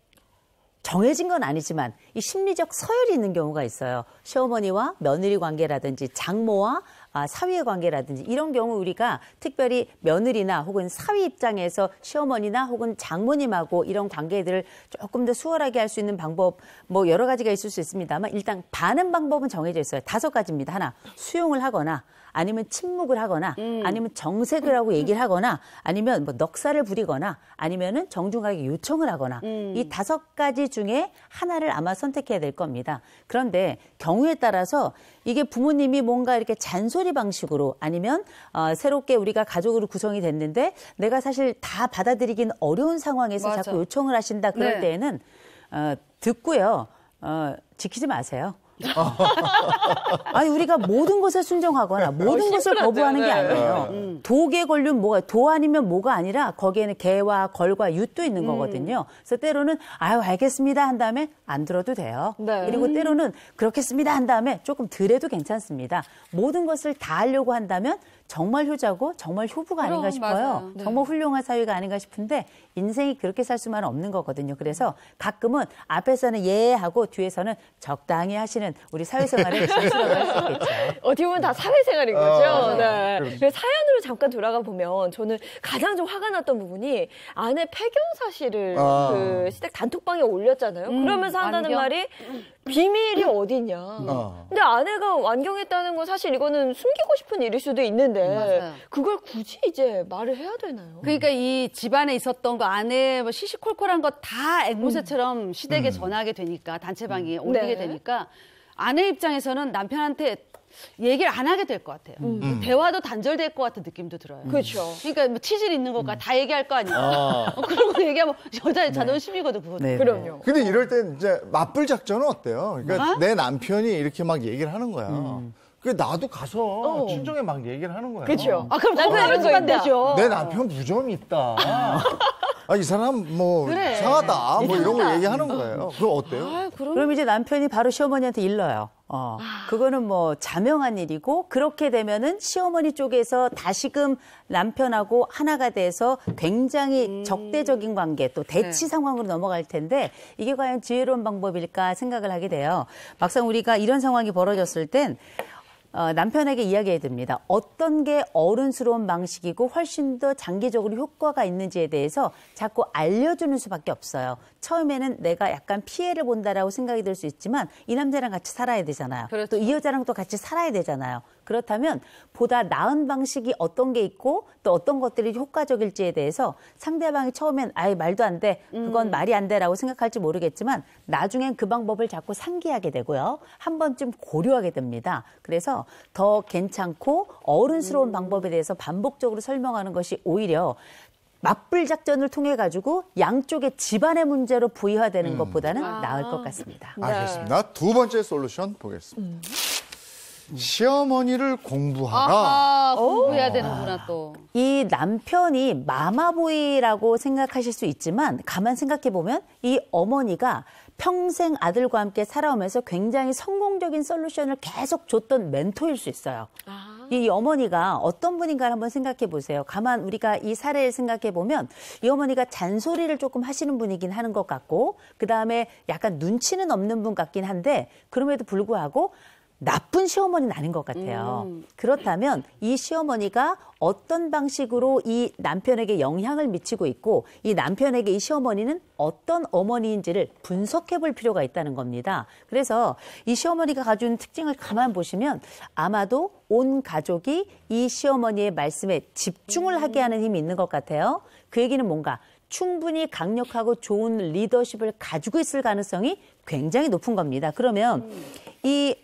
정해진 건 아니지만 이 심리적 서열이 있는 경우가 있어요. 시어머니와 며느리 관계라든지 장모와 사위의 관계라든지 이런 경우 우리가 특별히 며느리나 혹은 사위 입장에서 시어머니나 혹은 장모님하고 이런 관계들을 조금 더 수월하게 할 수 있는 방법 뭐 여러 가지가 있을 수 있습니다만 일단 반응 방법은 정해져 있어요. 5가지입니다. 하나, 수용을 하거나 아니면 침묵을 하거나 아니면 정색을 하고 얘기를 하거나 아니면 뭐 넉살을 부리거나 아니면은 정중하게 요청을 하거나 이 5가지 중에 하나를 아마 선택해야 될 겁니다. 그런데 경우에 따라서 이게 부모님이 뭔가 이렇게 잔소리 방식으로 아니면 새롭게 우리가 가족으로 구성이 됐는데 내가 사실 다 받아들이긴 어려운 상황에서 자꾸 요청을 하신다 그럴 때에는 듣고요. 지키지 마세요. 아니 우리가 모든 것에 순종하거나 모든 것을 거부하는 게 아니에요. 독에 걸리면 뭐가 도 아니면 뭐가 아니라 거기에는 개와 걸과 윷도 있는 거거든요. 그래서 때로는 아유 알겠습니다 한 다음에 안 들어도 돼요. 그리고 때로는 그렇겠습니다 한 다음에 조금 덜해도 괜찮습니다. 모든 것을 다 하려고 한다면 정말 효자고 정말 효부가 아닌가 싶어요. 정말 훌륭한 사위가 아닌가 싶은데 인생이 그렇게 살 수만은 없는 거거든요. 그래서 가끔은 앞에서는 예 하고 뒤에서는 적당히 하시는 우리 사회생활을 진실하게 할 수 있겠죠. 어떻게 보면 다 사회생활인 거죠. 그래서 사연으로 현실로 잠깐 돌아가 보면 저는 가장 좀 화가 났던 부분이 아내 폐경 사실을 그 시댁 단톡방에 올렸잖아요. 그러면서 한다는 말이 비밀이 어디냐. 근데 아내가 완경했다는 건 사실 이거는 숨기고 싶은 일일 수도 있는데 맞아요. 그걸 굳이 이제 말을 해야 되나요? 그러니까 이 집안에 있었던 거 아내 뭐 시시콜콜한 거 다 앵무새처럼 시댁에 전하게 되니까 단체방에 올리게 되니까 아내 입장에서는 남편한테 얘기를 안 하게 될 것 같아요. 대화도 단절될 것 같은 느낌도 들어요. 그렇죠. 그러니까 뭐 치질 있는 것과 다 얘기할 거 아니야. 그러고 얘기하면 여자의 자존심이거든, 그것도. 네. 그럼요. 근데 이럴 땐 이제 맞불 작전은 어때요? 그러니까 내 남편이 이렇게 막 얘기를 하는 거야. 그 나도 가서 친정에 막 얘기를 하는 거야. 그렇죠. 그럼 남편은 집안 되죠. 내 남편 부정이 있다. 이 사람 뭐 상하다. 뭐 이런 거 얘기하는 거예요. 그럼 어때요? 그럼 이제 남편이 바로 시어머니한테 일러요. 그거는 뭐 자명한 일이고 그렇게 되면은 시어머니 쪽에서 다시금 남편하고 하나가 돼서 굉장히 적대적인 관계 또 대치 상황으로 넘어갈 텐데 이게 과연 지혜로운 방법일까 생각을 하게 돼요. 막상 우리가 이런 상황이 벌어졌을 땐 남편에게 이야기해야 됩니다. 어떤 게 어른스러운 방식이고 훨씬 더 장기적으로 효과가 있는지에 대해서 자꾸 알려주는 수밖에 없어요. 처음에는 내가 약간 피해를 본다라고 생각이 들 수 있지만 이 남자랑 같이 살아야 되잖아요. 그렇죠. 또 이 여자랑 또 같이 살아야 되잖아요. 그렇다면 보다 나은 방식이 어떤 게 있고 또 어떤 것들이 효과적일지에 대해서 상대방이 처음엔 아예 말도 안 돼. 그건 말이 안 돼라고 생각할지 모르겠지만 나중엔 그 방법을 자꾸 상기하게 되고요. 한 번쯤 고려하게 됩니다. 그래서 더 괜찮고 어른스러운 방법에 대해서 반복적으로 설명하는 것이 오히려 맞불 작전을 통해 가지고 양쪽의 집안의 문제로 부의화되는 것보다는 나을 것 같습니다. 알겠습니다. 두 번째 솔루션 보겠습니다. 시어머니를 공부하라. 아하, 공부해야 되는구나 또. 이 남편이 마마보이라고 생각하실 수 있지만 가만 생각해 보면 이 어머니가 평생 아들과 함께 살아오면서 굉장히 성공적인 솔루션을 계속 줬던 멘토일 수 있어요. 이 어머니가 어떤 분인가를 한번 생각해 보세요. 가만 우리가 이 사례를 생각해 보면 이 어머니가 잔소리를 조금 하시는 분이긴 하는 것 같고 그다음에 약간 눈치는 없는 분 같긴 한데 그럼에도 불구하고 나쁜 시어머니는 아닌 것 같아요. 그렇다면 이 시어머니가 어떤 방식으로 이 남편에게 영향을 미치고 있고 이 남편에게 이 시어머니는 어떤 어머니인지를 분석해 볼 필요가 있다는 겁니다. 그래서 이 시어머니가 가지고 있는 특징을 가만 보시면 아마도 온 가족이 이 시어머니의 말씀에 집중을 하게 하는 힘이 있는 것 같아요. 그 얘기는 뭔가 충분히 강력하고 좋은 리더십을 가지고 있을 가능성이 굉장히 높은 겁니다. 그러면 이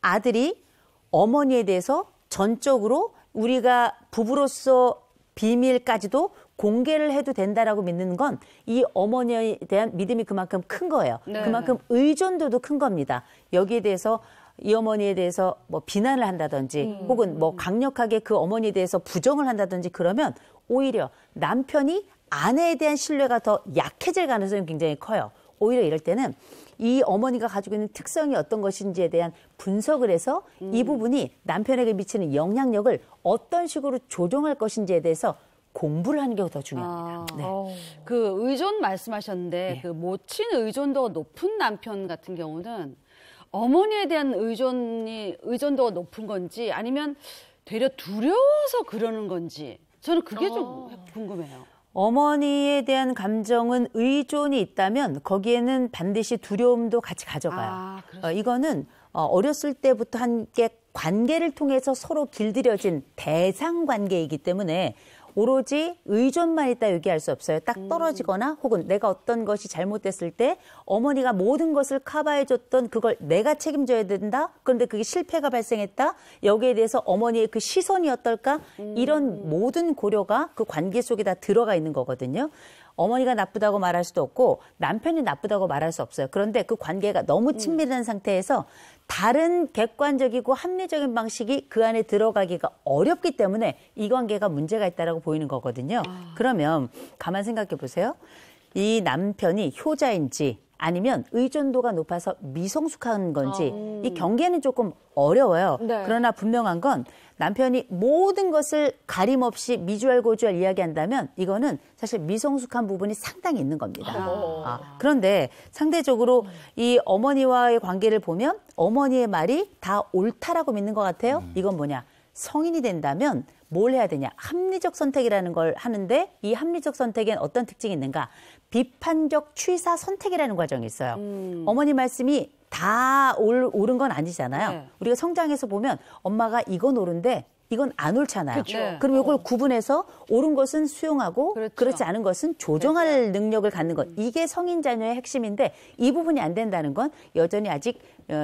아들이 어머니에 대해서 전적으로 우리가 부부로서 비밀까지도 공개를 해도 된다라고 믿는 건 이 어머니에 대한 믿음이 그만큼 큰 거예요. 그만큼 의존도도 큰 겁니다. 여기에 대해서 이 어머니에 대해서 뭐 비난을 한다든지 혹은 뭐 강력하게 그 어머니에 대해서 부정을 한다든지 그러면 오히려 남편이 아내에 대한 신뢰가 더 약해질 가능성이 굉장히 커요. 오히려 이럴 때는 이 어머니가 가지고 있는 특성이 어떤 것인지에 대한 분석을 해서 이 부분이 남편에게 미치는 영향력을 어떤 식으로 조정할 것인지에 대해서 공부를 하는 게 더 중요합니다. 그 의존 말씀하셨는데 그 모친 의존도가 높은 남편 같은 경우는 어머니에 대한 의존도가 높은 건지 아니면 되려 두려워서 그러는 건지 저는 그게 좀 궁금해요. 어머니에 대한 감정은 의존이 있다면 거기에는 반드시 두려움도 같이 가져가요. 이거는 어렸을 때부터 함께 관계를 통해서 서로 길들여진 대상 관계이기 때문에 오로지 의존만 있다 얘기할 수 없어요. 딱 떨어지거나 혹은 내가 어떤 것이 잘못됐을 때 어머니가 모든 것을 커버해줬던 그걸 내가 책임져야 된다. 그런데 그게 실패가 발생했다. 여기에 대해서 어머니의 그 시선이 어떨까? 이런 모든 고려가 그 관계 속에 다 들어가 있는 거거든요. 어머니가 나쁘다고 말할 수도 없고 남편이 나쁘다고 말할 수 없어요. 그런데 그 관계가 너무 친밀한 상태에서 다른 객관적이고 합리적인 방식이 그 안에 들어가기가 어렵기 때문에 이 관계가 문제가 있다라고 보이는 거거든요. 그러면 가만 생각해 보세요. 이 남편이 효자인지 아니면 의존도가 높아서 미성숙한 건지 이 경계는 조금 어려워요. 그러나 분명한 건 남편이 모든 것을 가림없이 미주알 고주알 이야기한다면 이거는 사실 미성숙한 부분이 상당히 있는 겁니다. 그런데 상대적으로 이 어머니와의 관계를 보면 어머니의 말이 다 옳다라고 믿는 것 같아요. 이건 뭐냐? 성인이 된다면 뭘 해야 되냐? 합리적 선택이라는 걸 하는데 이 합리적 선택엔 어떤 특징이 있는가? 비판적 취사 선택이라는 과정이 있어요. 어머니 말씀이 다 옳은 건 아니잖아요. 네. 우리가 성장해서 보면 엄마가 이건 옳은데 이건 안 옳잖아요. 그렇죠. 그럼 이걸 구분해서 옳은 것은 수용하고 그렇죠. 그렇지 않은 것은 조정할 능력을 갖는 것. 이게 성인 자녀의 핵심인데 이 부분이 안 된다는 건 여전히 아직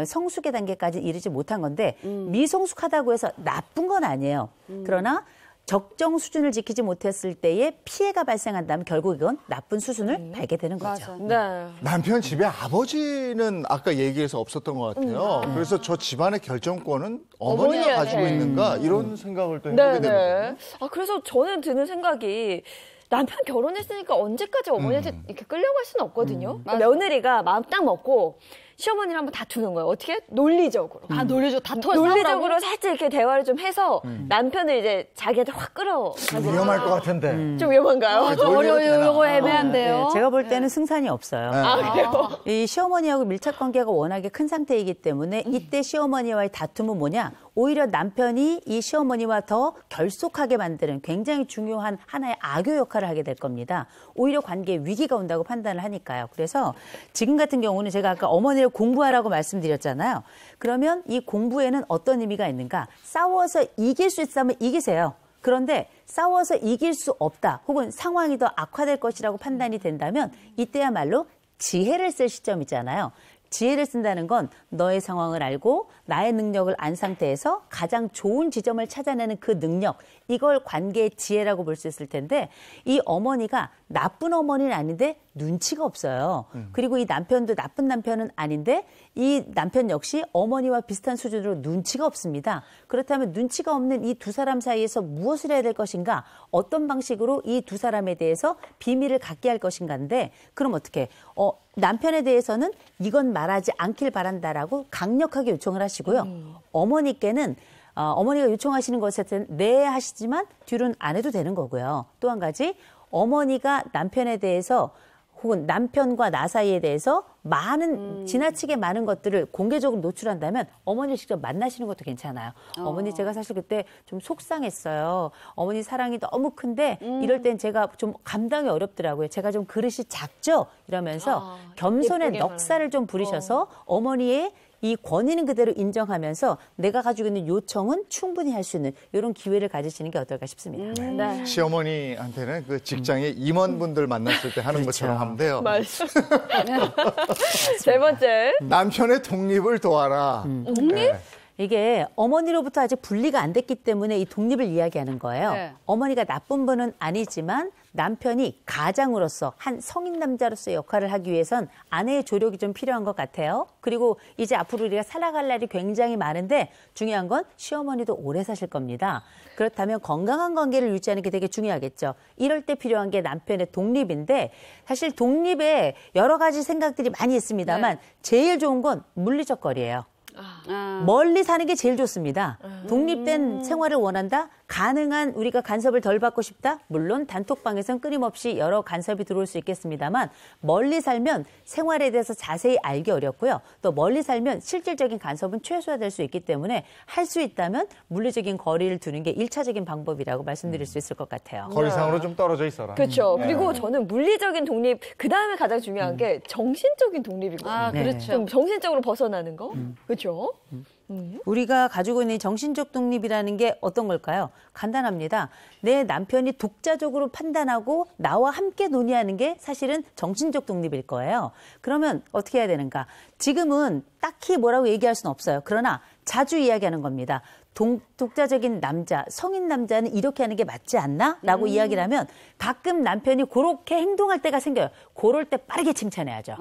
성숙의 단계까지 이르지 못한 건데 미성숙하다고 해서 나쁜 건 아니에요. 그러나 적정 수준을 지키지 못했을 때에 피해가 발생한다면 결국 이건 나쁜 수순을 밟게 되는 거죠. 네. 남편 집에 아버지는 아까 얘기해서 없었던 것 같아요. 그래서 저 집안의 결정권은 어머니가 어머니한테. 가지고 있는가 이런 생각을 또 해보게 네, 되거든요. 네. 아, 그래서 저는 드는 생각이 남편 결혼했으니까 언제까지 어머니한테 이렇게 끌려갈 수는 없거든요. 그러니까 며느리가 마음 딱 먹고 시어머니를 한번 다투는 거예요. 어떻게? 논리적으로. 아, 논리적 다투어 논리적으로 살짝 이렇게 대화를 좀 해서 남편을 이제 자기한테 확 끌어가지고. 위험할 것 같은데. 좀 위험한가요? 어려워요. 이거 애매한데요. 네, 제가 볼 때는 승산이 없어요. 아, 그래요? 이 시어머니하고 밀착 관계가 워낙에 큰 상태이기 때문에 이때 시어머니와의 다툼은 뭐냐? 오히려 남편이 이 시어머니와 더 결속하게 만드는 굉장히 중요한 하나의 악교 역할을 하게 될 겁니다. 오히려 관계에 위기가 온다고 판단을 하니까요. 그래서 지금 같은 경우는 제가 아까 어머니를 공부하라고 말씀드렸잖아요. 그러면 이 공부에는 어떤 의미가 있는가? 싸워서 이길 수 있다면 이기세요. 그런데 싸워서 이길 수 없다. 혹은 상황이 더 악화될 것이라고 판단이 된다면 이때야말로 지혜를 쓸 시점이잖아요. 지혜를 쓴다는 건 너의 상황을 알고 나의 능력을 안 상태에서 가장 좋은 지점을 찾아내는 그 능력, 이걸 관계의 지혜라고 볼 수 있을 텐데 이 어머니가 나쁜 어머니는 아닌데 눈치가 없어요. 그리고 이 남편도 나쁜 남편은 아닌데 이 남편 역시 어머니와 비슷한 수준으로 눈치가 없습니다. 그렇다면 눈치가 없는 이 두 사람 사이에서 무엇을 해야 될 것인가? 어떤 방식으로 이 두 사람에 대해서 비밀을 갖게 할 것인가인데 그럼 어떻게? 남편에 대해서는 이건 말하지 않길 바란다라고 강력하게 요청을 하시고요. 어머니께는 어머니가 요청하시는 것에 대해서 네 하시지만 뒤로는 안 해도 되는 거고요. 또 한 가지 어머니가 남편에 대해서 혹은 남편과 나 사이에 대해서 지나치게 많은 것들을 공개적으로 노출한다면 어머니를 직접 만나시는 것도 괜찮아요. 어머니 제가 사실 그때 좀 속상했어요. 어머니 사랑이 너무 큰데 이럴 땐 제가 좀 감당이 어렵더라고요. 제가 좀 그릇이 작죠? 이러면서 겸손의 넉살을 좀 부리셔서 어머니의 이 권위는 그대로 인정하면서 내가 가지고 있는 요청은 충분히 할 수 있는 이런 기회를 가지시는 게 어떨까 싶습니다. 네. 시어머니한테는 그 직장의 임원분들 만났을 때 하는 것처럼 하면 돼요. 맞아. 세 번째. 남편의 독립을 도와라. 독립? 네. 이게 어머니로부터 아직 분리가 안 됐기 때문에 이 독립을 이야기하는 거예요. 네. 어머니가 나쁜 분은 아니지만 남편이 가장으로서 한 성인 남자로서의 역할을 하기 위해선 아내의 조력이 좀 필요한 것 같아요. 그리고 이제 앞으로 우리가 살아갈 날이 굉장히 많은데 중요한 건 시어머니도 오래 사실 겁니다. 그렇다면 건강한 관계를 유지하는 게 되게 중요하겠죠. 이럴 때 필요한 게 남편의 독립인데 사실 독립에 여러 가지 생각들이 많이 있습니다만 제일 좋은 건 물리적 거리예요. 멀리 사는 게 제일 좋습니다. 독립된 생활을 원한다? 가능한 우리가 간섭을 덜 받고 싶다? 물론 단톡방에선 끊임없이 여러 간섭이 들어올 수 있겠습니다만 멀리 살면 생활에 대해서 자세히 알기 어렵고요. 또 멀리 살면 실질적인 간섭은 최소화될 수 있기 때문에 할 수 있다면 물리적인 거리를 두는 게 1차적인 방법이라고 말씀드릴 수 있을 것 같아요. 거리상으로 좀 떨어져 있어라. 그렇죠. 그리고 저는 물리적인 독립, 그 다음에 가장 중요한 게 정신적인 독립이거든요. 아, 그렇죠. 좀 정신적으로 벗어나는 거. 그렇죠. 우리가 가지고 있는 정신적 독립이라는 게 어떤 걸까요? 간단합니다. 내 남편이 독자적으로 판단하고 나와 함께 논의하는 게 사실은 정신적 독립일 거예요. 그러면 어떻게 해야 되는가? 지금은 딱히 뭐라고 얘기할 수는 없어요. 그러나 자주 이야기하는 겁니다. 독자적인 남자, 성인 남자는 이렇게 하는 게 맞지 않나? 라고 이야기를 하면 가끔 남편이 그렇게 행동할 때가 생겨요. 그럴 때 빠르게 칭찬해야죠.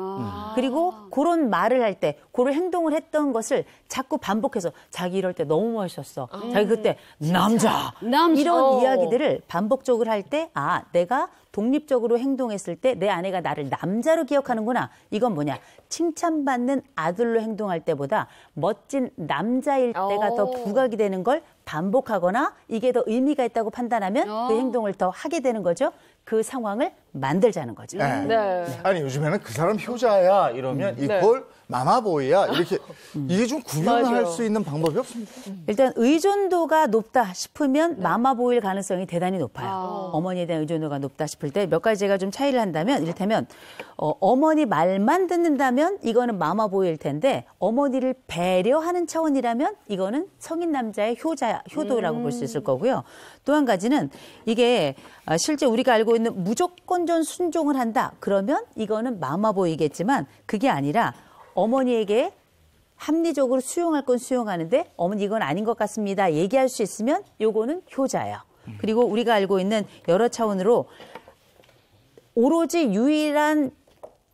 그리고 그런 말을 할 때, 그런 행동을 했던 것을 자꾸 반복해서 자기 이럴 때 너무 멋있었어. 자기 그때 남자. 이런 이야기들을 반복적으로 할 때 내가 독립적으로 행동했을 때 내 아내가 나를 남자로 기억하는구나. 이건 뭐냐? 칭찬받는 아들로 행동할 때보다 멋진 남자일 때가 더 부각이 되는 걸 반복하거나 이게 더 의미가 있다고 판단하면 그 행동을 더 하게 되는 거죠. 그 상황을 만들자는 거죠. 네. 네. 아니 요즘에는 그 사람 효자야 이러면 이걸 마마보이야 이렇게 이게 좀 구별할 수 있는 방법이 없습니까? 일단 의존도가 높다 싶으면 마마보이일 가능성이 대단히 높아요. 어머니에 대한 의존도가 높다 싶을 때 몇 가지 제가 좀 차이를 한다면 이를테면 어머니 말만 듣는다면 이거는 마마보이일 텐데 어머니를 배려하는 차원이라면 이거는 성인 남자의 효도라고 볼 수 있을 거고요. 또 한 가지는 이게 실제 우리가 알고 있는 무조건적 순종을 한다. 그러면 이거는 마마보이겠지만 그게 아니라 어머니에게 합리적으로 수용할 건 수용하는데 어머니 이건 아닌 것 같습니다. 얘기할 수 있으면 요거는 효자예요. 그리고 우리가 알고 있는 여러 차원으로 오로지 유일한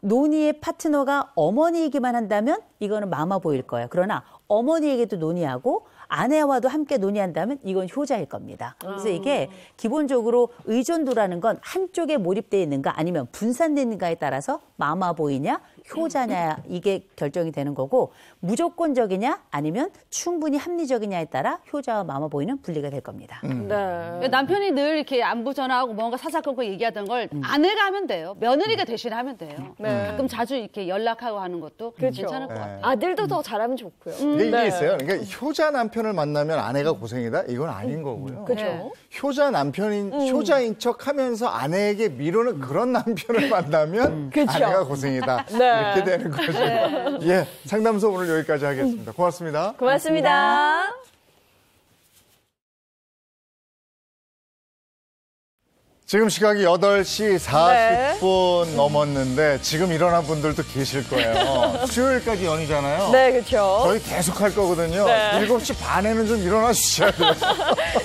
논의의 파트너가 어머니이기만 한다면 이거는 마마보일 거예요. 그러나 어머니에게도 논의하고 아내와도 함께 논의한다면 이건 효자일 겁니다. 그래서 이게 기본적으로 의존도라는 건 한쪽에 몰입되어 있는가 아니면 분산되어 있는가에 따라서 마마보이냐 효자냐 이게 결정이 되는 거고 무조건적이냐 아니면 충분히 합리적이냐에 따라 효자와 마마보이는 분리가 될 겁니다. 네. 남편이 늘 이렇게 안부 전화하고 뭔가 사사건건 얘기하던 걸 아내가 하면 돼요. 며느리가 대신 하면 돼요. 가끔 자주 이렇게 연락하고 하는 것도 괜찮을 것 같아요. 아들도 더 잘하면 좋고요. 이게 있어요. 그러니까 효자 남편을 만나면 아내가 고생이다? 이건 아닌 거고요. 그렇죠. 효자 남편인 효자인 척하면서 아내에게 미루는 그런 남편을 만나면 아내가 고생이다. 이렇게 되는 거죠. 예, 상담소 오늘 여기까지 하겠습니다. 고맙습니다. 고맙습니다. 지금 시각이 8시 40분 넘었는데 지금 일어난 분들도 계실 거예요. 수요일까지 연휴잖아요. 네, 그렇죠. 저희 계속 할 거거든요. 7시 반에는 좀 일어나 주셔야 돼요.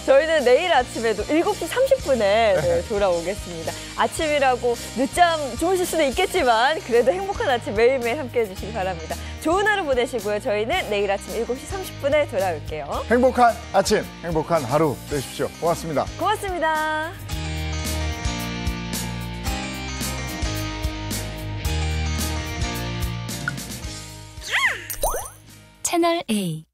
저희는 내일 아침에도 7시 30분에 돌아오겠습니다. 아침이라고 늦잠 주무실 수도 있겠지만 그래도 행복한 아침 매일매일 함께해 주시기 바랍니다. 좋은 하루 보내시고요. 저희는 내일 아침 7시 30분에 돌아올게요. 행복한 아침, 행복한 하루 되십시오. 고맙습니다. 고맙습니다. 채널 A